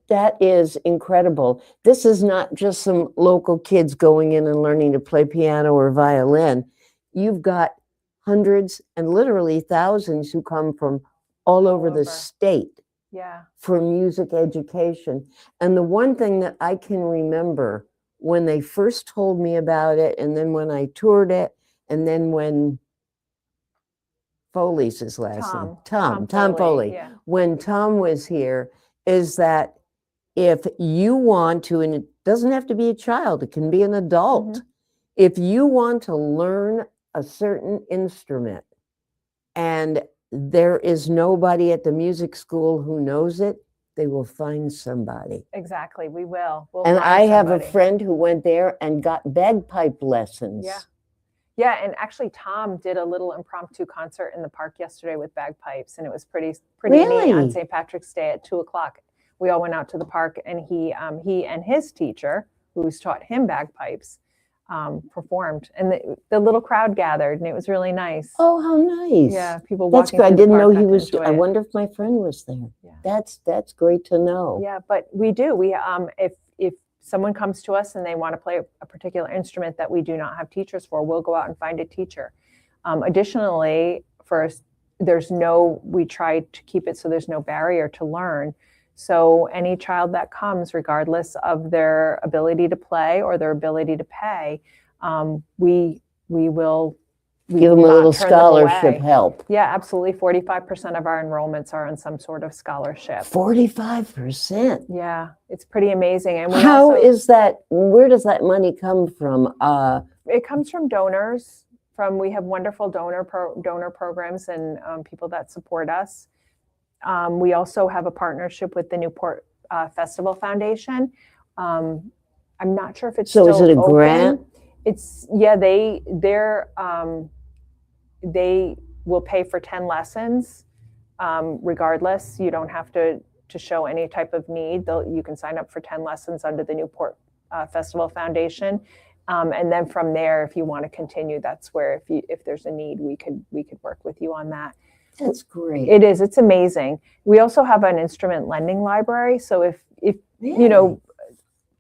that is incredible. This is not just some local kids going in and learning to play piano or violin. You've got hundreds and literally thousands who come from all over the state for music education. And the one thing that I can remember when they first told me about it, and then when I toured it, and then when Foley's his last name. Tom Foley. Yeah. When Tom was here, is that if you want to, and it doesn't have to be a child, it can be an adult. If you want to learn a certain instrument and there is nobody at the music school who knows it, they will find somebody. Exactly, we will. We'll and find I have a somebody. friend who went there and got bagpipe lessons. Yeah. Yeah, and actually Tom did a little impromptu concert in the park yesterday with bagpipes, and it was pretty Really? neat on St. Patrick's Day at 2:00. We all went out to the park, and he and his teacher, who's taught him bagpipes, performed, and the little crowd gathered, and it was really nice. Oh, how nice! Yeah, people. That's walking good. I through the didn't know park he got to was. enjoy I it. wonder if my friend was there. Yeah. That's great to know. Yeah, but we do. We if someone comes to us and they want to play a particular instrument that we do not have teachers for, we'll go out and find a teacher. Additionally, we try to keep it so there's no barrier to learn. So any child that comes, regardless of their ability to play or their ability to pay, we will give them a little scholarship help. Yeah, absolutely. 45% of our enrollments are on some sort of scholarship. 45%. Yeah, it's pretty amazing. And how is that? Where does that money come from? It comes from donors. We have wonderful donor programs and people that support us. We also have a partnership with the Newport Festival Foundation. I'm not sure if it's so. Still Is it a open. grant? It's they will pay for 10 lessons regardless. You don't have to show any type of need. You can sign up for 10 lessons under the Newport Festival Foundation. And then from there, if you want to continue, that's where if there's a need, we could work with you on that. That's great. It is. It's amazing. We also have an instrument lending library. So if you know,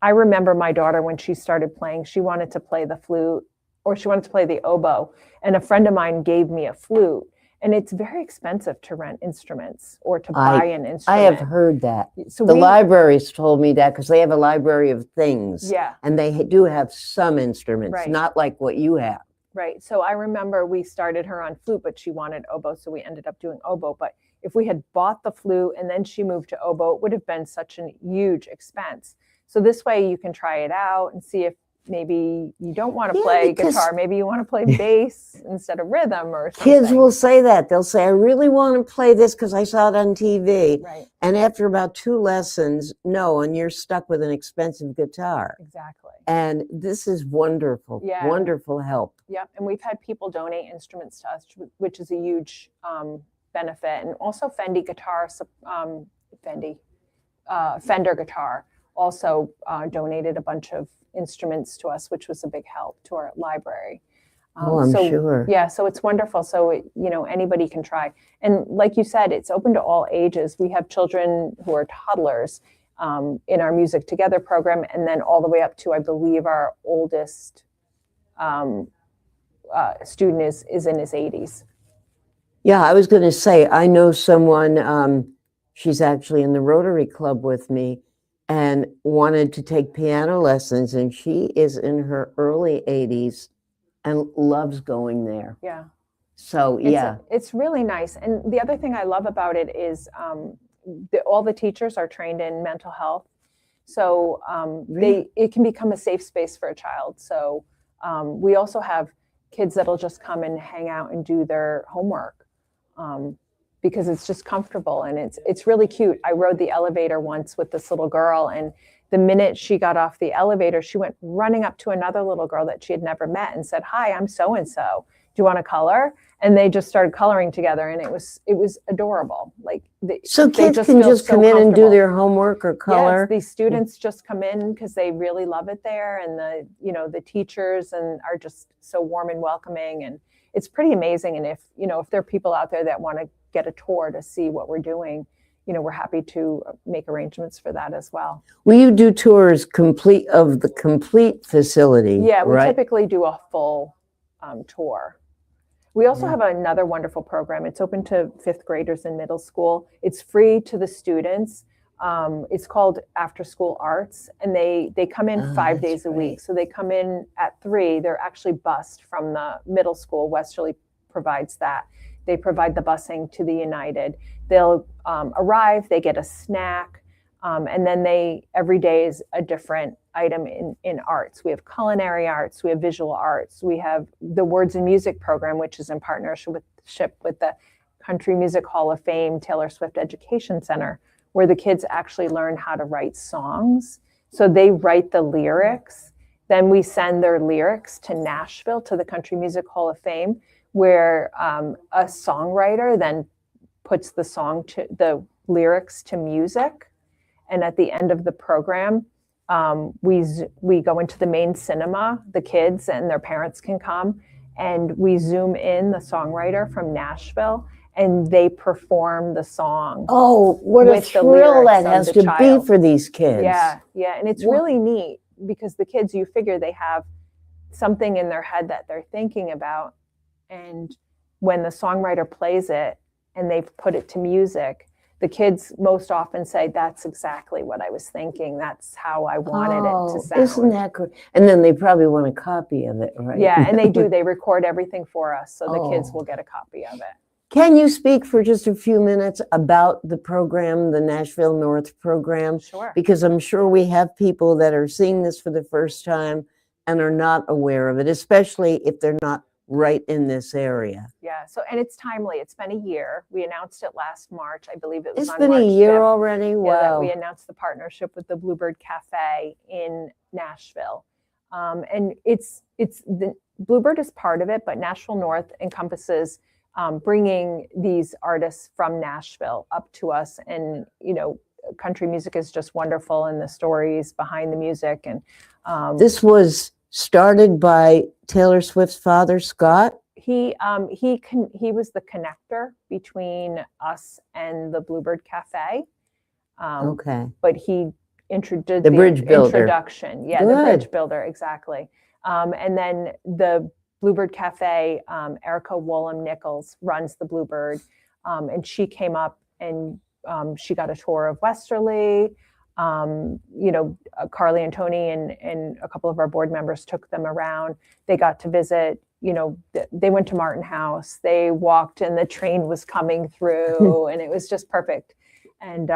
I remember my daughter when she started playing, she wanted to play the flute or she wanted to play the oboe. And a friend of mine gave me a flute. And it's very expensive to rent instruments or to buy an instrument. I have heard that. So the libraries told me that because they have a library of things. Yeah. And they do have some instruments, Right. not like what you have. Right. So I remember we started her on flute, but she wanted oboe. So we ended up doing oboe. But if we had bought the flute and then she moved to oboe, it would have been such a huge expense. So this way you can try it out and see if maybe you don't want to play guitar. Maybe you want to play bass instead of rhythm or something. Kids will say that. They'll say, I really want to play this because I saw it on TV. Right. And after about 2 lessons, no, and you're stuck with an expensive guitar. Exactly. And this is wonderful. Yeah. Wonderful help. Yep. And we've had people donate instruments to us, which is a huge benefit. And also Fender Guitar also donated a bunch of instruments to us, which was a big help to our library. I'm sure. Yeah, so it's wonderful. So, anybody can try. And like you said, it's open to all ages. We have children who are toddlers in our Music Together program, and then all the way up to, I believe, our oldest student is in his 80s. Yeah, I was going to say, I know someone, she's actually in the Rotary Club with me, and wanted to take piano lessons, and she is in her early 80s and loves going there. Yeah. So, yeah. It's really nice. And the other thing I love about it is all the teachers are trained in mental health. So it can become a safe space for a child. So we also have kids that'll just come and hang out and do their homework. Because it's just comfortable and it's really cute. I rode the elevator once with this little girl, and the minute she got off the elevator, she went running up to another little girl that she had never met and said, "Hi, I'm so-and-so. Do you want to color?" And they just started coloring together, and it was adorable. So kids can just come in and do their homework or color? Yes, these students just come in because they really love it there, and the teachers are just so warm and welcoming, and it's pretty amazing. And if there are people out there that want to get a tour to see what we're doing, we're happy to make arrangements for that as well. Will you do tours of the complete facility? Yeah, we right? typically do a full tour. We also have another wonderful program. It's open to 5th graders in middle school. It's free to the students. It's called After School Arts, and they come in 5 days a week. So they come in at 3. They're actually bused from the middle school. Westerly provides that. They provide the busing to the United. They'll arrive, they get a snack, and then every day is a different item in arts. We have culinary arts, we have visual arts, we have the Words and Music program, which is in partnership with the Country Music Hall of Fame, Taylor Swift Education Center, where the kids actually learn how to write songs. So they write the lyrics, then we send their lyrics to Nashville, to the Country Music Hall of Fame, where a songwriter then puts the lyrics to music. And at the end of the program, we go into the main cinema, the kids and their parents can come, and we zoom in the songwriter from Nashville, and they perform the song. Oh, what a thrill that has to be for these kids. Yeah, and it's really neat because the kids, you figure they have something in their head that they're thinking about. And when the songwriter plays it and they've put it to music, the kids most often say, "That's exactly what I was thinking. That's how I wanted it to sound." Isn't that good? And then they probably want a copy of it, right? Yeah, and they do. They record everything for us, so the kids will get a copy of it. Can you speak for just a few minutes about the program, the Nashville North program? Sure. Because I'm sure we have people that are seeing this for the first time and are not aware of it, especially if they're not right in this area. Yeah, and it's timely. It's been a year. We announced it last March. I believe it was It's on been March a year 5th. already? Yeah, Wow. we announced the partnership with the Bluebird Cafe in Nashville. And it's the Bluebird is part of it, but Nashville North encompasses bringing these artists from Nashville up to us. And, country music is just wonderful, and the stories behind the music. And this was started by Taylor Swift's father, Scott. He was the connector between us and the Bluebird Cafe. Okay. But he introduced the bridge builder. Introduction. Yeah, Good. The bridge builder, exactly. And then the Bluebird Cafe, Erica Woolham Nichols runs the Bluebird, and she came up and she got a tour of Westerly. Carly and Tony and a couple of our board members took them around. They got to visit. They went to Martin House. They walked, and the train was coming through, and it was just perfect. And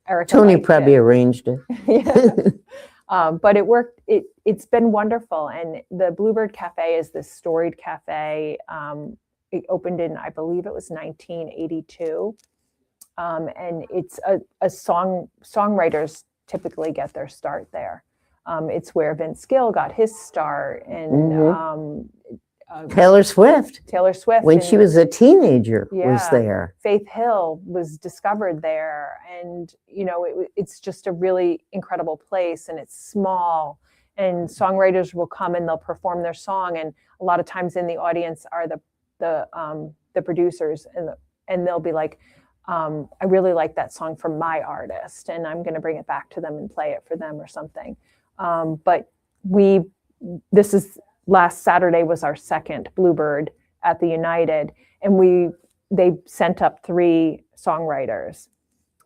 Erica, Tony probably arranged it. Yeah. But it worked. It's been wonderful. And the Bluebird Cafe is this storied cafe. It opened in, I believe it was 1982. And it's a songwriters typically get their start there. It's where Vince Gill got his start, and Taylor Swift. When she was a teenager, was there. Faith Hill was discovered there, and it's just a really incredible place, and it's small. And songwriters will come and they'll perform their song, and a lot of times in the audience are the producers, and they'll be like, I really like that song from my artist, and I'm going to bring it back to them and play it for them or something. But last Saturday was our second Bluebird at the United, and they sent up 3 songwriters,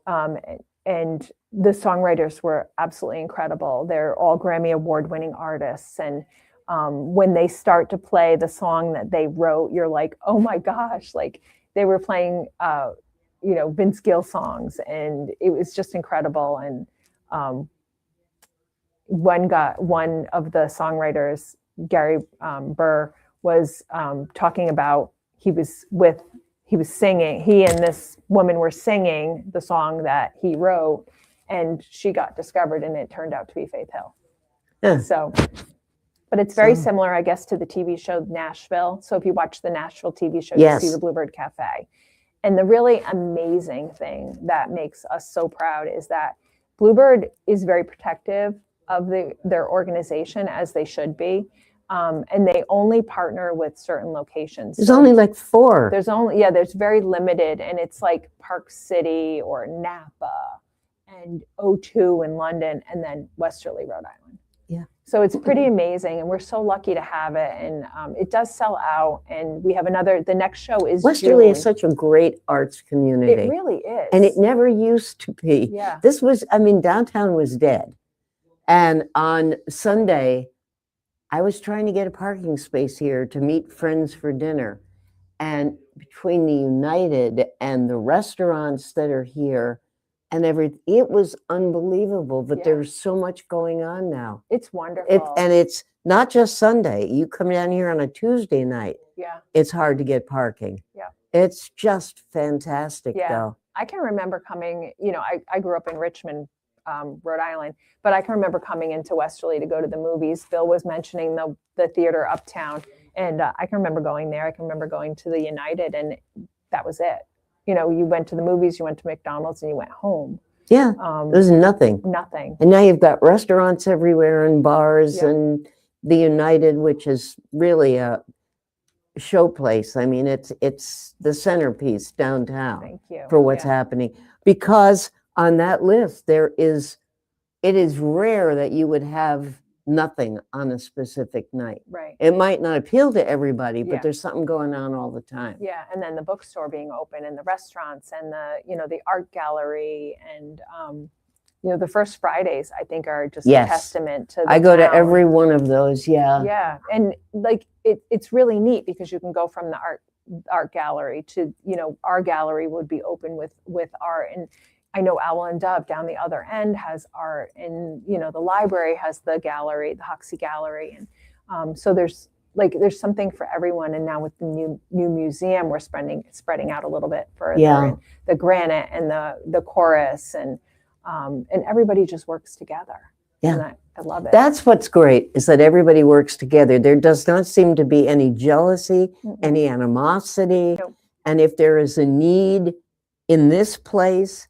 and the songwriters were absolutely incredible. They're all Grammy Award-winning artists, and when they start to play the song that they wrote, you're like, oh my gosh, like they were playing Vince Gill songs, and it was just incredible. And one of the songwriters, Gary Burr, was talking about he was singing, he and this woman were singing the song that he wrote, and she got discovered, and it turned out to be Faith Hill. Yeah. So, but it's very similar, I guess, to the TV show Nashville. So if you watch the Nashville TV show, you see the Bluebird Cafe. And the really amazing thing that makes us so proud is that Bluebird is very protective of their organization, as they should be. And they only partner with certain locations. There's only like 4. There's very limited, and it's like Park City or Napa and O2 in London, and then Westerly, Rhode Island. Yeah. So it's pretty amazing, and we're so lucky to have it. And it does sell out, and we have the next show is Westerly June. is such a great arts community. It really is. And it never used to be. Yeah. Downtown was dead. And on Sunday, I was trying to get a parking space here to meet friends for dinner. And between the United and the restaurants that are here and everything, it was unbelievable. But there's so much going on now. It's wonderful. And it's not just Sunday. You come down here on a Tuesday night. Yeah. It's hard to get parking. Yeah. It's just fantastic, though. I can remember coming, I grew up in Richmond, Rhode Island, but I can remember coming into Westerly to go to the movies. Bill was mentioning the theater uptown, and I can remember going there. I can remember going to the United, and that was it. You went to the movies, you went to McDonald's, and you went home. Yeah, there's nothing. Nothing. And now you've got restaurants everywhere and bars and the United, which is really a show place. I mean, it's the centerpiece downtown. Thank you. For what's happening. Because on that list, it is rare that you would have nothing on a specific night. Right. It might not appeal to everybody, but Yeah. there's something going on all the time. Yeah, and then the bookstore being open, and the restaurants, and the art gallery, and the first Fridays, I think, are just a testament to the I go to town. every one of those. Yeah. Yeah, and like it's really neat because you can go from the art gallery to our gallery would be open with art, and I know Owl and Dove down the other end has art, and the library has the gallery, the Hoxie Gallery, and so there's something for everyone. And now with the new museum, we're spreading out a little bit further. Yeah. And the granite and the chorus, and everybody just works together. Yeah. And I love it. That's what's great, is that everybody works together. There does not seem to be any jealousy, any animosity. Nope. And if there is a need in this place,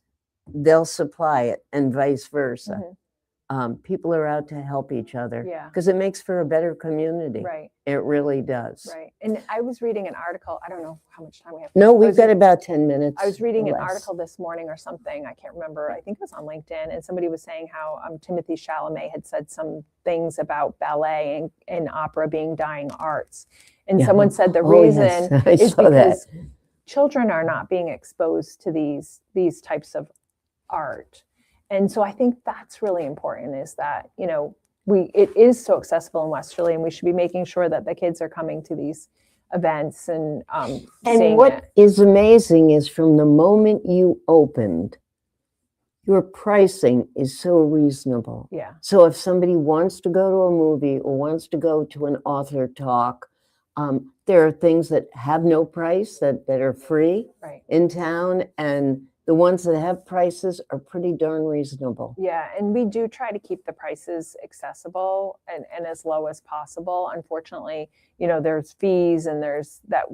they'll supply it, and vice versa. People are out to help each other. Yeah. Because it makes for a better community. Right. It really does. Right. And I was reading an article. I don't know how much time we have. No, we've got about 10 minutes. I was reading or an less. article this morning or something. I can't remember. I think it was on LinkedIn. And somebody was saying how Timothy Chalamet had said some things about ballet and opera being dying arts. And Yeah. someone said the Oh, reason yes. I is saw that. because children are not being exposed to these types of art. And so I think that's really important, is that, you know, it is so accessible in Westerly, and we should be making sure that the kids are coming to these events and seeing what it. is amazing is from the moment you opened, your pricing is so reasonable. Yeah. So if somebody wants to go to a movie or wants to go to an author talk, there are things that have no price that are free Right. in town, and the ones that have prices are pretty darn reasonable. Yeah, and we do try to keep the prices accessible and as low as possible. Unfortunately, you know, there's fees, and there's that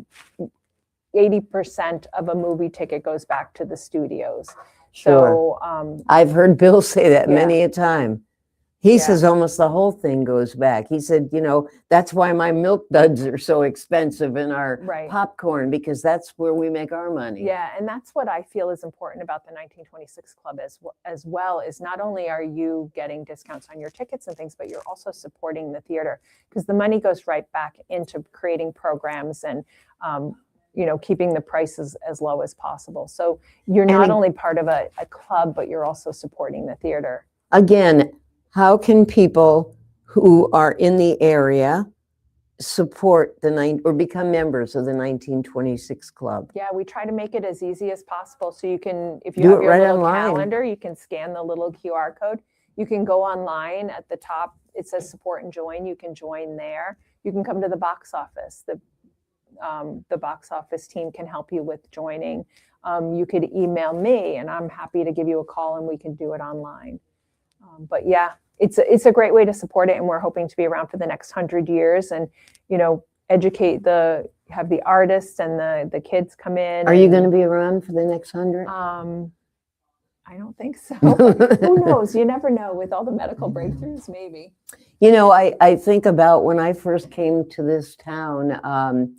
80% of a movie ticket goes back to the studios. Sure. So I've heard Bill say that Yeah. many a time. He Yeah. says almost the whole thing goes back. He said, you know, that's why my milk duds are so expensive and our Right. popcorn, because that's where we make our money. Yeah, and that's what I feel is important about the 1926 Club as well, is not only are you getting discounts on your tickets and things, but you're also supporting the theater, because the money goes right back into creating programs and you know, keeping the prices as low as possible. So you're not only part of a club, but you're also supporting the theater. Again, how can people who are in the area support or become members of the 1926 Club? Yeah, we try to make it as easy as possible. So you can, if you Do have it your right little online. calendar, you can scan the little QR code. You can go online at the top. It says support and join. You can join there. You can come to the box office. The box office team can help you with joining. You could email me, and I'm happy to give you a call, and we can do it online. But yeah, it's a great way to support it, and we're hoping to be around for the next 100 years, and you know, have the artists and the kids come in. Are you going to be around for the next 100? I don't think so. But who knows? You never know with all the medical breakthroughs, maybe. You know, I think about when I first came to this town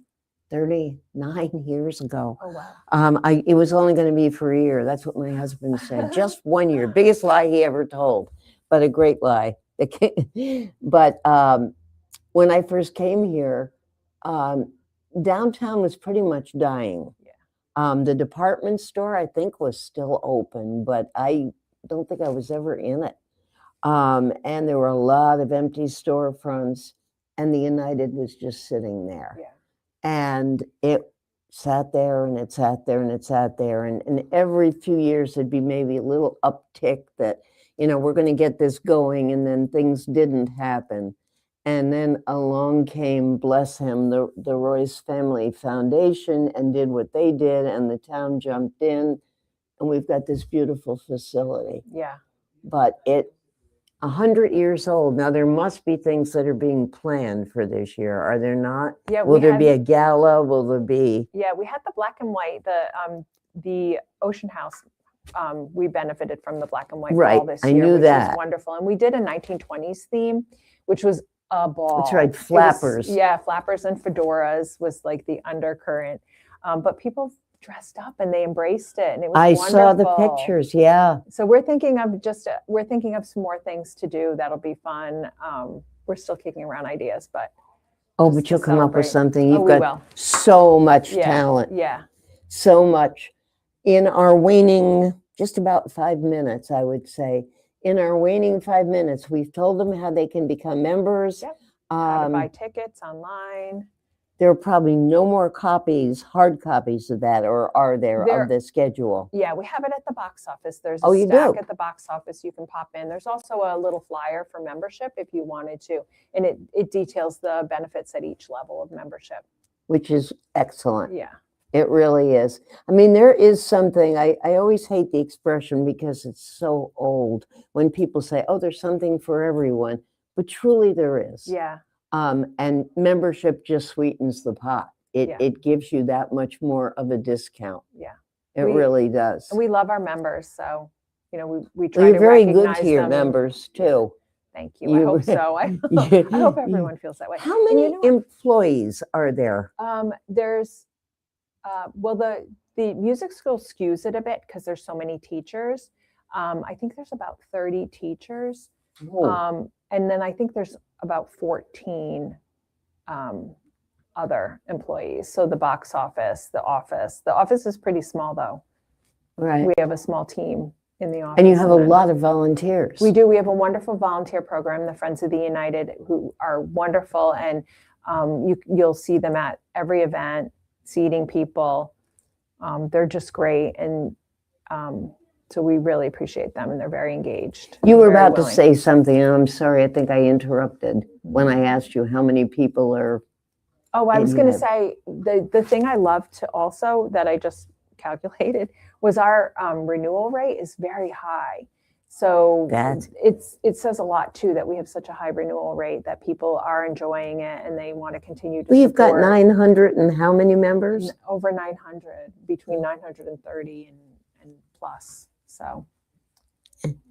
39 years ago. Oh, wow. It was only going to be for a year. That's what my husband said. Just 1 year. Biggest lie he ever told, but a great lie. But when I first came here, downtown was pretty much dying. Yeah. The department store, I think, was still open, but I don't think I was ever in it. And there were a lot of empty storefronts, and the United was just sitting there. Yeah. And it sat there and it sat there and it sat there. And every few years, there'd be maybe a little uptick that, you know, we're going to get this going. And then things didn't happen. And then along came, bless him, the Royce Family Foundation, and did what they did. And the town jumped in. And we've got this beautiful facility. Yeah. But 100 years old. Now, there must be things that are being planned for this year, are there not? Yeah. Will there be a gala? Will there be? Yeah, we had the black and white, the Ocean House. We benefited from the black and white Right, ball this I year, knew which that. was wonderful. And we did a 1920s theme, which was a ball. That's right, It was- flappers. yeah, flappers and fedoras was like the undercurrent. But people dressed up and they embraced it, and it was I wonderful. saw the pictures, yeah. So we're thinking of some more things to do that'll be fun. We're still kicking around ideas, but Oh, just but to you'll come up with celebrate. something. Oh, You've we got will. so much Yeah, talent. yeah. So much. In our waning, just about 5 minutes, I would say, in our waning 5 minutes, we've told them how they can become members. Yep. How to buy tickets online. There are probably no more copies, hard copies of that, or are there, There- of the schedule? Yeah, we have it at the box office. There's a Oh, you stack do? at the box office you can pop in. There's also a little flyer for membership if you wanted to, and it details the benefits at each level of membership. Which is excellent. Yeah. It really is. I mean, there is something, I always hate the expression because it's so old when people say, oh, there's something for everyone, but truly there is. Yeah. And membership just sweetens the pot. Yeah. It gives you that much more of a discount. Yeah. It really does. And we love our members, so we Well, try you're to very good recognize to your them. members too. Thank you. I hope so. I hope everyone feels that way. How many employees are there? There's well, the music school skews it a bit because there's so many teachers. I think there's about 30 teachers. Oh. And then I think there's about 14 other employees. So the box office, the office is pretty small though. Right. We have a small team in the office. And you have a then lot of volunteers. we do. We have a wonderful volunteer program, the Friends of the United, who are wonderful. And you'll see them at every event, seating people. They're just great. And so we really appreciate them, and they're very engaged. You were very about to willing. say something, and I'm sorry, I think I interrupted when I asked you how many people are. Oh, I was in going to that. say the thing I love to also that I just calculated was our renewal rate is very high. So it says a lot too that we have such a high renewal rate that people are enjoying it and they want to continue to We've got support. 900 and how many members? Over 900, between 930 and plus. So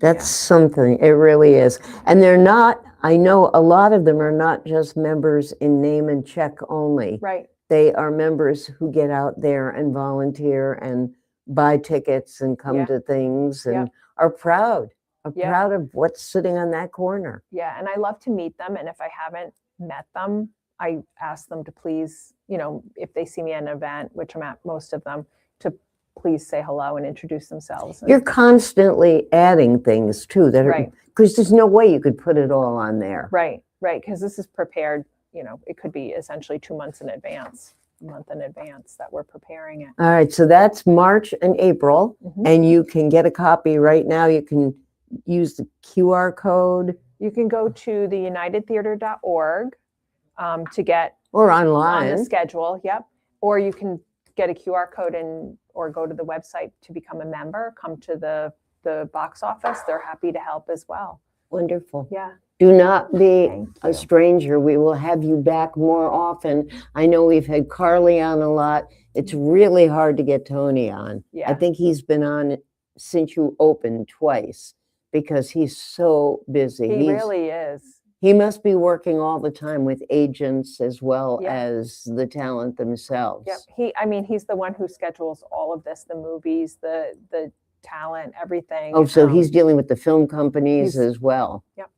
That's something. It really is. And they're not, I know a lot of them are not just members in name and check only. right. They are members who get out there and volunteer and buy tickets and come Yeah. to things and Yeah. are proud Yeah. proud of what's sitting on that corner. Yeah, and I love to meet them. And if I haven't met them, I ask them to please, if they see me at an event, which I'm at most of them, to please say hello and introduce themselves. And You're constantly adding things too that are, Right. because there's no way you could put it all on there. right, because this is prepared, it could be essentially 2 months in advance, a month in advance that we're preparing it. All right, so that's March and April, Mhm. and you can get a copy right now. You can use the QR code You can go to the unitedtheater.org to get or on the online. schedule. Yep. Or you can get a QR code or go to the website to become a member. Come to the box office. They're happy to help as well. Wonderful. Yeah. Do not be Thank a stranger. We will have you back more often. I know we've had Carly on a lot. It's really hard to get Tony on. Yeah. I think he's been on since you opened twice because he's so busy. He really is. He must be working all the time with agents as well Yeah. as the talent themselves. Yep. He's the one who schedules all of this, the movies, the talent, everything. Oh, so he's dealing with the film companies he's- as well. Yep.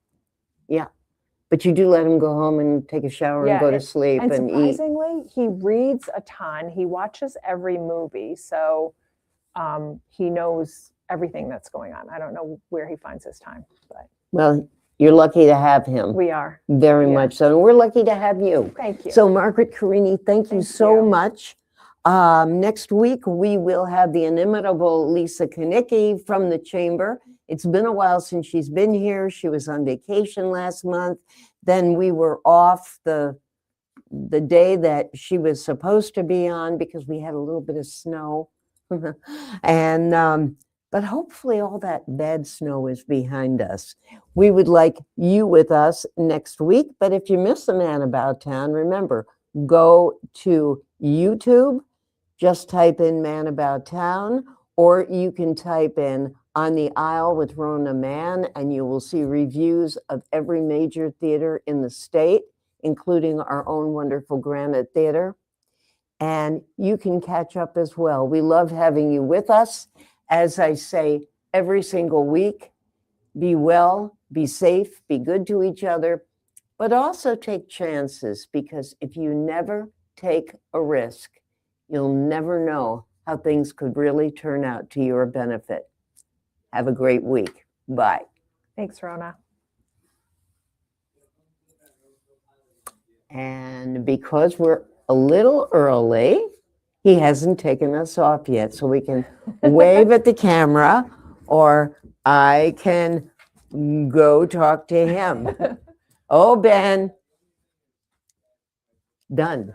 Yeah. But you do let him go home and take a shower and go to sleep and and eat. surprisingly, he reads a ton. He watches every movie, so he knows everything that's going on. I don't know where he finds his time, but Well, you're lucky to have him. we are. Very Yeah. much so. And we're lucky to have you. Thank you. So, Margaret Carini, thank you Thank so you. much. Next week, we will have the inimitable Lisa Kanicki from the Chamber. It's been a while since she's been here. She was on vacation last month. Then we were off the day that she was supposed to be on because we had a little bit of snow. And but hopefully all that bad snow is behind us. We would like you with us next week. But if you miss a Man About Town, remember, go to YouTube, just type in Man About Town, or you can type in On the Aisle with Rona Mann, and you will see reviews of every major theater in the state, including our own wonderful Granite Theater. And you can catch up as well. We love having you with us. As I say every single week, be well, be safe, be good to each other, but also take chances, because if you never take a risk, you'll never know how things could really turn out to your benefit. Have a great week. Bye. Thanks, Rona. And because we're a little early, he hasn't taken us off yet, so we can wave at the camera, or I can go talk to him. Oh, Ben. Done.